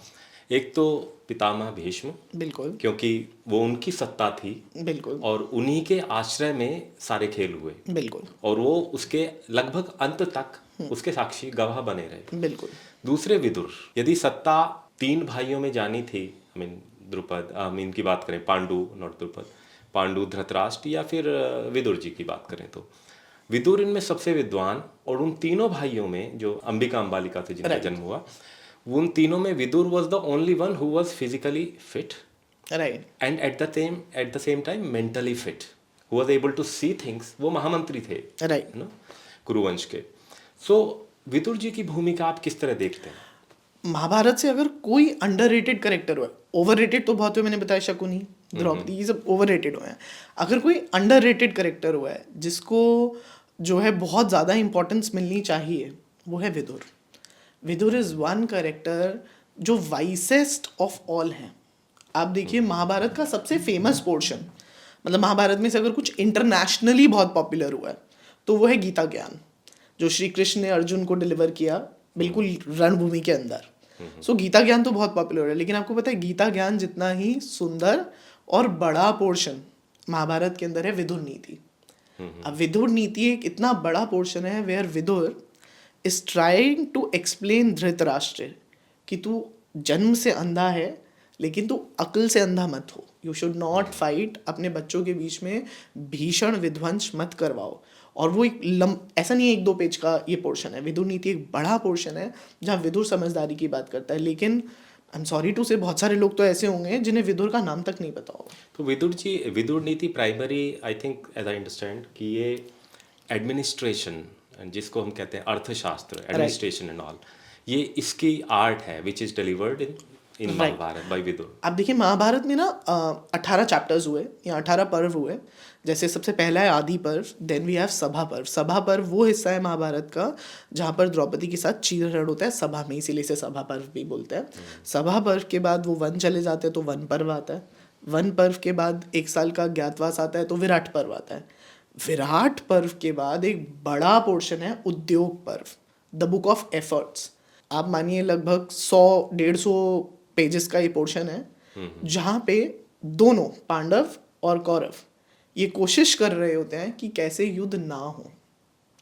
एक तो पितामह भीष्म, बिल्कुल, क्योंकि वो उनकी सत्ता थी, बिल्कुल, और उन्हीं के आश्रय में सारे खेल हुए, बिल्कुल, और वो उसके लगभग अंत तक उसके साक्षी गवाह बने रहे। बिल्कुल। दूसरे विदुर। यदि सत्ता तीन भाइयों में जानी थी, द्रुपद, की बात करें, पांडु, नॉट द्रुपद, पांडु, धृतराष्ट्र या फिर विदुर जी की बात करें, तो विदुर इनमें सबसे विद्वान, और उन तीनों भाइयों में जो अंबिका अंबालिका से जिनका जन्म हुआ, उन तीनों में Vidur was the only one who was physically fit, right, and at the same time mentally fit, who was able to see things. वो महामंत्री थे, राइट, ना। कुरुवंश के। सो विदुर जी की भूमिका आप किस तरह देखते हैं? महाभारत से अगर कोई अंडररेटेड कैरेक्टर हुआ, ओवररेटेड तो बहुत हुए, मैंने बताया शकुनी, द्रौपदी, ये सब ओवररेटेड हुए हैं। अगर कोई अंडररेटेड कैरेक्टर हुआ है जिसको जो है बहुत ज़्यादा इंपॉर्टेंस मिलनी चाहिए, वो है Vidur. Vidur is one character जो वाइसेस्ट ऑफ ऑल है। आप देखिए महाभारत का सबसे फेमस पोर्शन, मतलब महाभारत में से अगर कुछ इंटरनेशनली बहुत पॉपुलर हुआ है तो वो है गीता ज्ञान, जो श्री कृष्ण ने अर्जुन को डिलीवर किया बिल्कुल रणभूमि के अंदर। सो गीता ज्ञान तो बहुत पॉपुलर है, लेकिन आपको पता है गीता ज्ञान जितना ही सुंदर और बड़ा पोर्शन महाभारत के अंदर है विदुर नीति। अब विदुर नीति एक इतना बड़ा पोर्शन है where Vidur is trying to explain Dhritarashtra कि तू जन्म से अंधा है लेकिन तू अक्ल से अंधा मत हो। यू शुड नॉट फाइट, अपने बच्चों के बीच में भीषण विध्वंस मत करवाओ। और वो ऐसा नहीं है 1-2 पेज का ये पोर्शन है, विदुर नीति एक बड़ा पोर्शन है जहाँ विदुर समझदारी की बात करता है। लेकिन आई एम सॉरी टू से बहुत सारे लोग तो ऐसे होंगे जिन्हें विदुर का नाम तक नहीं पता होगा। तो विदुर नीति primary, I think as I understand कि ये एडमिनिस्ट्रेशन, जिसको हम कहते हैं अर्थशास्त्र, एडमिनिस्ट्रेशन एंड ऑल, ये इसकी आर्ट है which is delivered in Mahabharat by Vidur. आप देखिए महाभारत में ना 18 चैप्टर्स हुए या 18 पर्व हुए। जैसे सबसे पहला है आदि पर्व, देन वी हैव सभा पर्व। सभा पर्व वो हिस्सा है महाभारत का जहाँ पर द्रौपदी के साथ चीरहरण होता है सभा में, इसीलिए इसे सभा पर्व भी बोलते हैं। सभा पर्व के बाद वो वन चले जाते हैं तो वन पर्व आता है। वन पर्व के बाद 1 साल का ज्ञातवास आता है तो विराट पर्व आता है। विराट पर्व के बाद एक बड़ा पोर्शन है उद्योग पर्व, द बुक ऑफ एफर्ट्स। आप मानिए लगभग 100-150 पेजेस का ये पोर्शन है जहाँ पे दोनों पांडव और कौरव ये कोशिश कर रहे होते हैं कि कैसे युद्ध ना हो।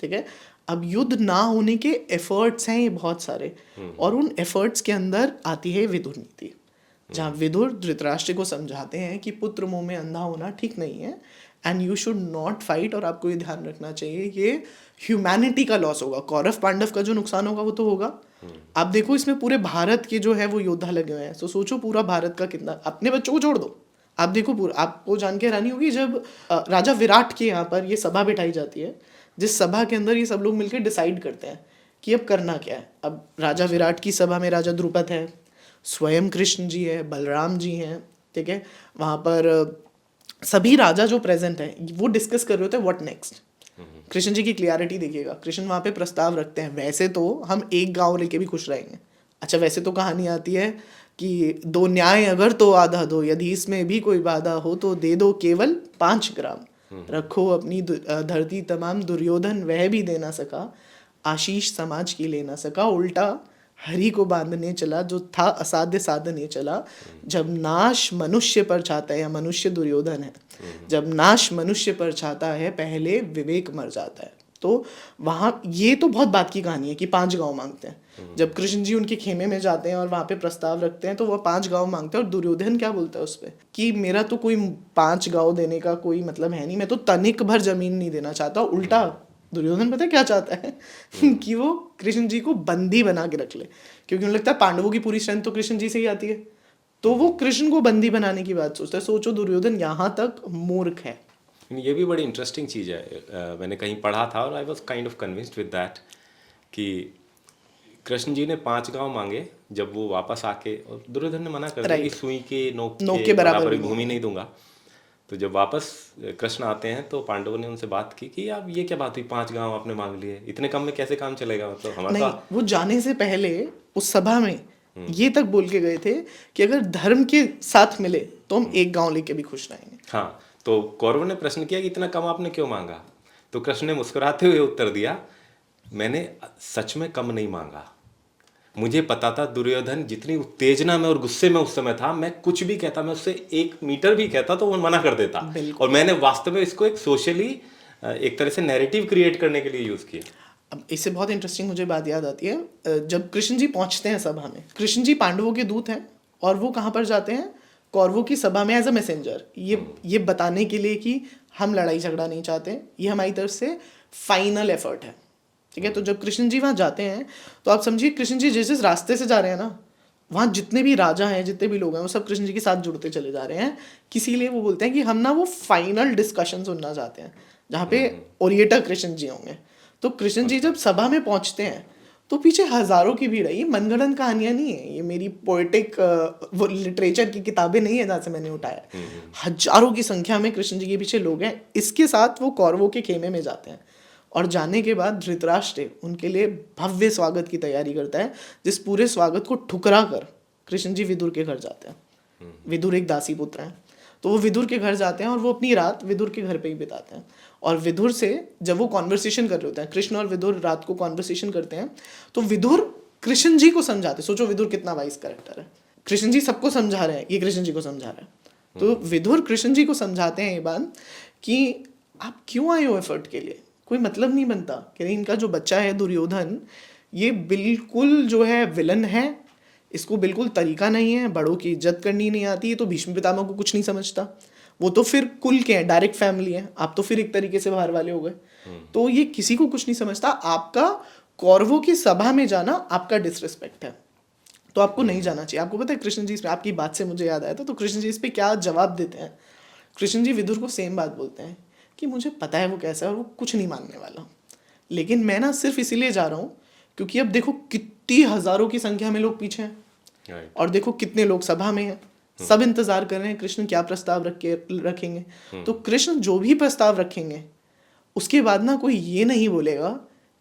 ठीक है, अब युद्ध ना होने के एफर्ट्स हैं ये बहुत सारे, और उन एफर्ट्स के अंदर आती है विदुर नीति, जहाँ विदुर धृतराष्ट्र को समझाते हैं कि पुत्र मुंह में अंधा होना ठीक नहीं है and you should not fight. और आपको ये ध्यान रखना चाहिए ये ह्यूमैनिटी का लॉस होगा, कौरव पांडव का जो नुकसान होगा वो तो होगा। आप देखो इसमें पूरे भारत के जो है वो योद्धा लगे हुए हैं, तो सोचो पूरा भारत का कितना, अपने बच्चों को छोड़ दो। आप देखो पूरा, आपको जान के हैरानी होगी जब राजा विराट के यहाँ पर ये सभा बिठाई जाती है, जिस सभा के अंदर ये सब लोग मिलकर डिसाइड करते हैं कि अब करना क्या है। अब राजा विराट की सभा में राजा द्रुपद है, स्वयं कृष्ण जी है, बलराम जी हैं, ठीक है, वहाँ पर सभी राजा जो प्रेजेंट हैं वो डिस्कस कर रहे होते हैं व्हाट नेक्स्ट। कृष्ण जी की क्लियरिटी देखिएगा, कृष्ण वहाँ पे प्रस्ताव रखते हैं, वैसे तो हम एक गांव लेके भी खुश रहेंगे। अच्छा, वैसे तो कहानी आती है कि 2 न्याय अगर तो आधा दो, यदि इसमें भी कोई बाधा हो तो दे दो केवल 5 ग्राम, रखो अपनी धरती तमाम, दुर्योधन वह भी दे ना सका, आशीष समाज की ले ना सका, उल्टा हरि को बांधने चला, जो था असाध्य साधने चला। जब नाश मनुष्य पर चाहता है, या मनुष्य दुर्योधन है, जब नाश मनुष्य पर चाहता है पहले विवेक मर जाता है। तो वहाँ ये तो बहुत बात की कहानी है कि 5 गांव मांगते हैं। जब कृष्ण जी उनके खेमे में जाते हैं और वहाँ पे प्रस्ताव रखते हैं तो वह 5 गांव मांगते हैं, और दुर्योधन क्या बोलता है उस पर कि मेरा तो कोई 5 गांव देने का कोई मतलब है नहीं, मैं तो तनिक भर जमीन नहीं देना चाहता। उल्टा दुर्योधन पता है क्या चाहता है कि वो कृष्ण जी को बंदी बना के रख ले, क्योंकि उन्हें लगता है पांडवों की पूरी स्ट्रेंथ तो कृष्ण जी से ही आती है, तो वो कृष्ण को बंदी बनाने की बात सोचता है। सोचो दुर्योधन यहाँ तक मूर्ख है। ये भी बड़ी इंटरेस्टिंग चीज़ है। मैंने कहीं पढ़ा था और I was kind of convinced with that कि कृष्ण जी ने 5 गांव मांगे, जब वो वापस आके, और दुर्योधन ने मना कर दिया कि सुई के नोक के बराबर भूमि नहीं दूंगा। तो जब वापस कृष्ण आते हैं तो पांडवों ने उनसे बात की कि आप ये क्या बात हुई, 5 गांव आपने मांग लिए, इतने कम में कैसे काम चलेगा, मतलब हमारा नहीं, वो जाने से पहले उस सभा में ये तक बोल के गए थे कि अगर धर्म के साथ मिले तो हम 1 गांव लेके भी खुश रहेंगे। हाँ, तो कौरवों ने प्रश्न किया कि इतना कम आपने क्यों मांगा, तो कृष्ण ने मुस्कुराते हुए उत्तर दिया, मैंने सच में कम नहीं मांगा, मुझे पता था दुर्योधन जितनी उत्तेजना में और गुस्से में उस समय था, मैं कुछ भी कहता, मैं उससे 1 मीटर भी कहता तो वो मना कर देता, और मैंने वास्तव में इसको एक सोशली एक तरह से नैरेटिव क्रिएट करने के लिए यूज किया। अब इससे बहुत इंटरेस्टिंग मुझे बात याद आती है, जब कृष्ण जी पहुंचते हैं सभा में, कृष्ण जी पांडवों के दूत हैं और वो कहाँ पर जाते हैं, कौरवों की सभा में एज अ मैसेंजर, ये बताने के लिए कि हम लड़ाई झगड़ा नहीं चाहते, ये हमारी तरफ से फाइनल एफर्ट है। ठीक है, तो जब कृष्ण जी वहाँ जाते हैं तो आप समझिए कृष्ण जी जिस रास्ते से जा रहे हैं ना, वहाँ जितने भी राजा हैं, जितने भी लोग हैं, वो सब कृष्ण जी के साथ जुड़ते चले जा रहे हैं। किसी लिए वो बोलते हैं कि हम ना वो फाइनल डिस्कशन सुनना चाहते हैं जहाँ पे ओरिएटर कृष्ण जी होंगे। तो कृष्ण जी जब सभा में पहुंचते हैं तो पीछे हजारों की भीड़ है। ये मनगढ़ंत कहानियां नहीं है, ये मेरी पोएटिक वो लिटरेचर की किताबें नहीं है जहाँ से मैंने उठाया। हजारों की संख्या में कृष्ण जी के पीछे लोग हैं। इसके साथ वो कौरवों के खेमे में जाते हैं और जाने के बाद धृतराष्ट्र उनके लिए भव्य स्वागत की तैयारी करता है, जिस पूरे स्वागत को ठुकरा कर कृष्ण जी विदुर के घर जाते हैं। विदुर एक दासी पुत्र हैं, तो वो विदुर के घर जाते हैं और वो अपनी रात विदुर के घर पे ही बिताते हैं। और विदुर से जब वो कॉन्वर्सेशन कर रहे होते हैं, कृष्ण और विदुर रात को कॉन्वर्सेशन करते हैं, तो विदुर कृष्ण जी को समझाते। सोचो विदुर कितना वाइस कैरेक्टर है। कृष्ण जी सबको समझा रहे हैं, ये कृष्ण जी को समझा रहे हैं। तो विदुर कृष्ण जी को समझाते हैं ये बात कि आप क्यों आए हो एफर्ट के लिए, कोई मतलब नहीं बनता कि इनका जो बच्चा है दुर्योधन, ये बिल्कुल जो है विलन है, इसको बिल्कुल तरीका नहीं है, बड़ों की इज्जत करनी नहीं आती है, तो भीष्म पितामह को कुछ नहीं समझता। वो तो फिर कुल के हैं, डायरेक्ट फैमिली है, आप तो फिर एक तरीके से बाहर वाले हो गए। तो ये किसी को कुछ नहीं समझता। आपका कौरवों की सभा में जाना आपका डिसरिस्पेक्ट है, तो आपको नहीं जाना चाहिए। आपको पता है कृष्ण जी, इसमें आपकी बात से मुझे याद आया था, तो कृष्ण जी इस पे क्या जवाब देते हैं। कृष्ण जी विदुर को सेम बात बोलते हैं कि मुझे पता है वो कैसा है और वो कुछ नहीं मानने वाला, लेकिन मैं ना सिर्फ इसीलिए जा रहा हूँ क्योंकि अब देखो कितनी हजारों की संख्या में लोग पीछे हैं और देखो कितने लोग सभा में हैं, सब इंतजार कर रहे हैं कृष्ण क्या प्रस्ताव रखेंगे। तो कृष्ण जो भी प्रस्ताव रखेंगे उसके बाद ना कोई ये नहीं बोलेगा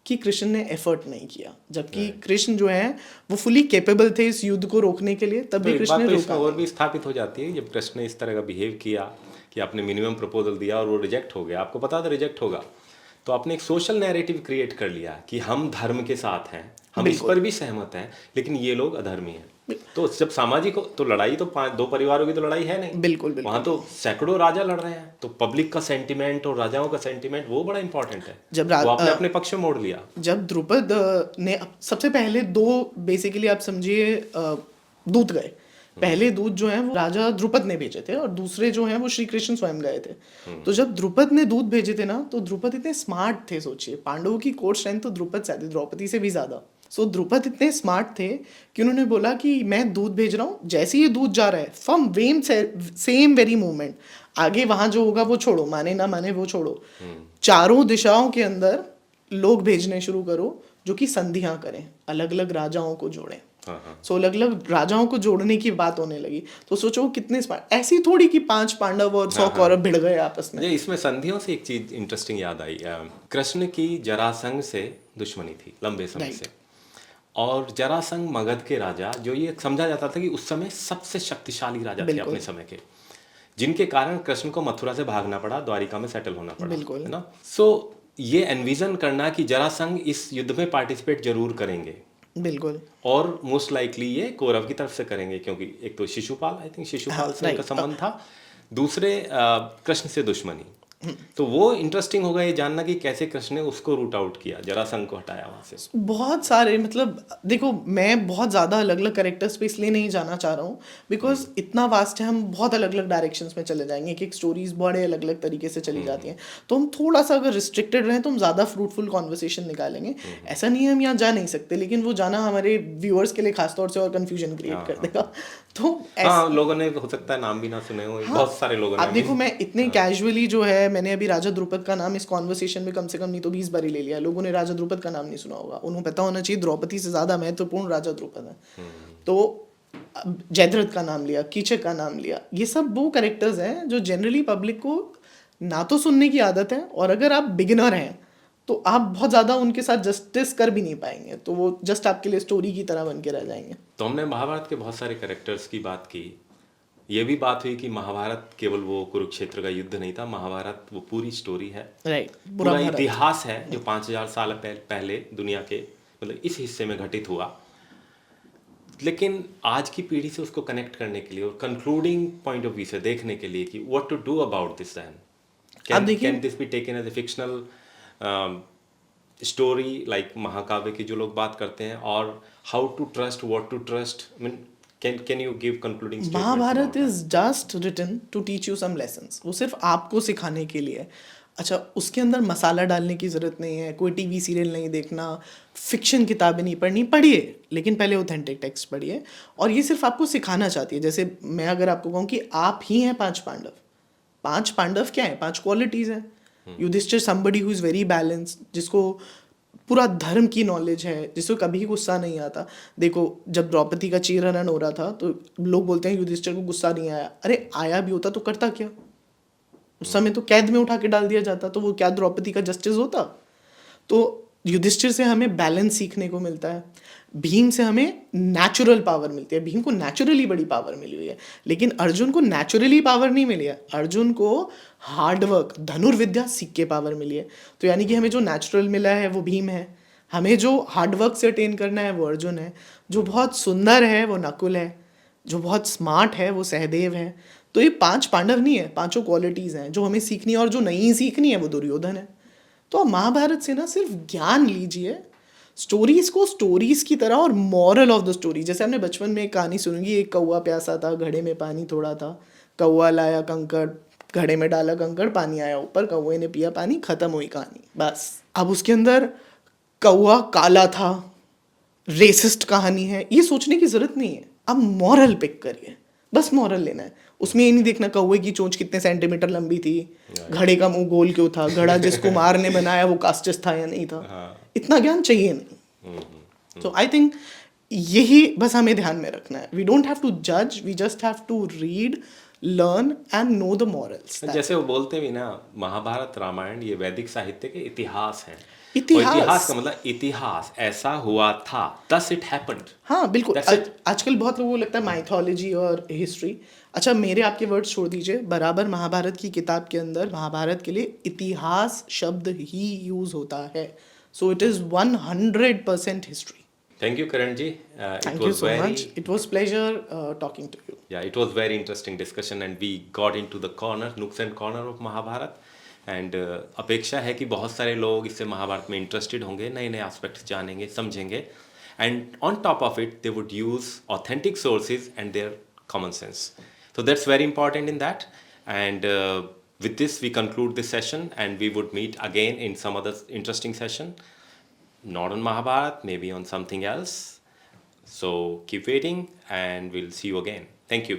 कि कृष्ण ने एफर्ट नहीं किया, जबकि कृष्ण जो है वो फुली कैपेबल थे इस युद्ध को रोकने के लिए, तब भी एक कृष्ण बात ने तो रोका इसमें और नहीं। भी स्थापित हो जाती है, जब कृष्ण ने इस तरह का बिहेव किया कि आपने मिनिमम प्रपोजल दिया और वो रिजेक्ट हो गया, आपको पता था रिजेक्ट होगा, तो आपने एक सोशल नैरेटिव क्रिएट कर लिया कि हम धर्म के साथ हैं, हम इस पर भी सहमत हैं, लेकिन ये लोग अधर्मी हैं। तो जब सामाजिक तो लड़ाई तो दो परिवारों की तो लड़ाई है नहीं, बिल्कुल बिल्कुल। वहां तो सैकड़ों राजा लड़ रहे हैं, तो पब्लिक का सेंटिमेंट और राजाओं का सेंटिमेंट वो बड़ा इंपॉर्टेंट है, जब वो आपने अपने पक्ष में मोड़ लिया। जब द्रुपद ने सबसे पहले दो, बेसिकली आप समझिए दूत गए। पहले दूत जो है वो राजा द्रुपद ने भेजे थे और दूसरे जो हैं वो श्री कृष्ण स्वयं गए थे। तो जब द्रुपद ने दूत भेजे थे ना, तो द्रुपद इतने स्मार्ट थे, सोचिए पांडवों की कोर्ट स्ट्रेंथ तो द्रुपद से आती, द्रौपदी से भी ज्यादा। सो द्रुपद इतने स्मार्ट थे कि उन्होंने बोला कि मैं दूत भेज रहा हूँ, जैसे ही दूत जा रहा है फ्रॉम वेम सेम वेरी मोमेंट आगे वहां जो होगा वो छोड़ो, माने ना माने वो छोड़ो, चारों दिशाओं के अंदर लोग भेजने शुरू करो जो कि संधियां करें, अलग अलग राजाओं को जोड़ें। सो अलग अलग राजाओं को जोड़ने की बात होने लगी। तो सोचो कितने स्मार्ट, ऐसी थोड़ी कि 5 पांडव और 100 कौरव भिड़ गए आपस में। मुझे इसमें संधियों से एक चीज इंटरेस्टिंग याद आई। कृष्ण की जरासंध से दुश्मनी थी लंबे समय से, और जरासंध मगध के राजा, जो ये समझा जाता था कि उस समय सबसे शक्तिशाली राजा थे अपने समय के, जिनके कारण कृष्ण को मथुरा से भागना पड़ा, द्वारिका में सेटल होना पड़ा, है ना। सो ये एनविजन करना कि जरासंध इस युद्ध में पार्टिसिपेट जरूर करेंगे, बिल्कुल, और मोस्ट लाइकली ये कौरव की तरफ से करेंगे, क्योंकि एक तो शिशुपाल, आई थिंक शिशुपाल से उनका संबंध था, दूसरे कृष्ण से दुश्मनी। तो वो इंटरेस्टिंग होगा ये जानना कि कैसे कृष्ण ने उसको रूट आउट किया, जरासंध को हटाया वहां से। बहुत सारे, मतलब देखो मैं बहुत ज़्यादा अलग अलग कैरेक्टर्स पे इसलिए नहीं जाना चाह रहा हूँ बिकॉज इतना वास्ट है, हम बहुत अलग अलग डायरेक्शंस में चले जाएंगे, एक एक स्टोरीज बड़े अलग अलग तरीके से चली जाती हैं, तो हम थोड़ा सा अगर रिस्ट्रिक्टेड रहें तो हम ज़्यादा फ्रूटफुल कॉन्वर्सेशन निकालेंगे। ऐसा नहीं है हम यहाँ जा नहीं सकते, लेकिन वो जाना हमारे व्यूअर्स के लिए खासतौर से और कन्फ्यूजन क्रिएट कर देगा। तो हाँ, लोगों ने हो सकता है नाम भी ना सुने हो, बहुत सारे लोगों ने। आप देखो मैं इतने कैजुअली जो है, मैंने अभी राजा द्रुपद का नाम इस कॉन्वर्सेशन में कम से कम नहीं तो 20 बार ही ले लिया, लोगों ने राजा द्रुपद का नाम नहीं सुना होगा, उन्हें पता होना चाहिए द्रौपदी से ज्यादा महत्वपूर्ण राजा द्रुपद है। तो जयद्रथ का नाम लिया, कीचक का नाम लिया, ये सब वो कैरेक्टर्स हैं जो जनरली पब्लिक को ना तो सुनने की आदत है, और अगर आप बिगिनर हैं तो आप बहुत ज़्यादा उनके साथ जस्टिस कर भी नहीं पाएंगे, तो वो जस्ट आपके लिए स्टोरी की तरह बन के रह जाएंगे। तो हमने महाभारत के बहुत सारे कैरेक्टर्स की बात की, ये भी बात हुई कि महाभारत केवल वो कुरुक्षेत्र का युद्ध नहीं था, महाभारत वो पूरी स्टोरी है, राइट, पूरा इतिहास है जो 5000 साल पहले दुनिया के मतलब इस हिस्से में घटित हुआ। लेकिन आज की पीढ़ी से उसको कनेक्ट करने के लिए और कंक्लूडिंग पॉइंट ऑफ व्यू से देखने के लिए कि what to do about this then, can this be taken as a fictional story like महाकाव्य की जो लोग बात करते हैं, और how to trust, what to trust, I mean can you give concluding statement? Mahabharat is just written to teach you some lessons, वो सिर्फ आपको सिखाने के लिए। अच्छा, उसके अंदर मसाला डालने की ज़रूरत नहीं है, कोई टीवी सीरियल नहीं देखना, फिक्शन किताबें नहीं पढ़नी, पढ़िए लेकिन पहले ऑथेंटिक टेक्स्ट पढ़िए। और ये सिर्फ आपको सिखाना चाहती है। जैसे मैं अगर आपको कहूँ कि आप ही हैं 5 पांडव, 5 पांडव क्या है, 5 क्वालिटीज़ हैं। Yudhishthir somebody who is very balanced, जिसको पूरा धर्म की नॉलेज है, जिसको कभी गुस्सा नहीं आता। देखो जब द्रौपदी का चीरहरण हो रहा था तो लोग बोलते हैं युधिष्ठिर को गुस्सा नहीं आया। अरे आया भी होता तो करता क्या? उस समय तो कैद में उठा के डाल दिया जाता, तो वो क्या द्रौपदी का जस्टिस होता? तो युधिष्ठिर से हमें बैलेंस सीखने को मिलता है। भीम से हमें नेचुरल पावर मिलती है। भीम को नेचुरली बड़ी पावर मिली हुई है, लेकिन अर्जुन को नेचुरली पावर नहीं मिली है। अर्जुन को हार्डवर्क, धनुर्विद्या सीख के पावर मिली है। तो यानी कि हमें जो नेचुरल मिला है वो भीम है, हमें जो हार्डवर्क से अटेन करना है वो अर्जुन है, जो बहुत सुंदर है वो नकुल है, जो बहुत स्मार्ट है वो सहदेव है। तो ये 5 पांडव नहीं है, पांचों क्वालिटीज हैं जो हमें सीखनी है, और जो नहीं सीखनी है वो दुर्योधन है। तो आप महाभारत से ना सिर्फ ज्ञान लीजिए, स्टोरीज को स्टोरीज की तरह, और मॉरल ऑफ द स्टोरी। जैसे हमने बचपन में एक कहानी सुनी, एक कौवा प्यासा था, घड़े में पानी थोड़ा था, कौवा लाया कंकड़, घड़े में डाला कंकड़, पानी आया ऊपर, कौवे ने पिया पानी, खत्म हुई कहानी, बस। अब उसके अंदर कौवा काला था, रेसिस्ट कहानी है, ये सोचने की जरूरत नहीं है। अब मॉरल पिक करिए, बस मॉरल लेना है। उसमें ये नहीं देखना कौवे की चोंच कितने सेंटीमीटर लंबी थी, घड़े का मुंह गोल क्यों था, घड़ा जिस कुमार ने बनाया वो कास्टिस था या नहीं था, इतना ज्ञान चाहिए नहीं। तो आई थिंक यही बस हमें ध्यान में रखना है। वी डोंट हैव टू जज, we just have to read, learn and know the morals. जैसे वो बोलते भी ना, महाभारत रामायण ये वैदिक साहित्य के इतिहास हैं। इतिहास। और इतिहास का मतलब इतिहास, ऐसा हुआ था, thus it happened। हाँ बिल्कुल। That's it। आजकल बहुत लोगों को लगता है माइथोलॉजी और हिस्ट्री। अच्छा मेरे आपके वर्ड्स छोड़ दीजिए, बराबर महाभारत की किताब के अंदर महाभारत के लिए इतिहास शब्द ही यूज होता है। So it is 100% history. Thank you, Karan ji. Thank you so much. It was pleasure talking to you. Yeah, it was very interesting discussion and we got into the corner, nooks and corner of Mahabharat. And अपेक्षा है कि बहुत सारे लोग इससे महाभारत में interested होंगे, नए नए एस्पेक्ट्स जानेंगे, समझेंगे, and on top of it they would use authentic sources and their common sense. So that's very important in that. And with this we conclude this session and we would meet again in some other interesting session. Not on Mahabharat, maybe on something else. So keep waiting and we'll see you again. Thank you.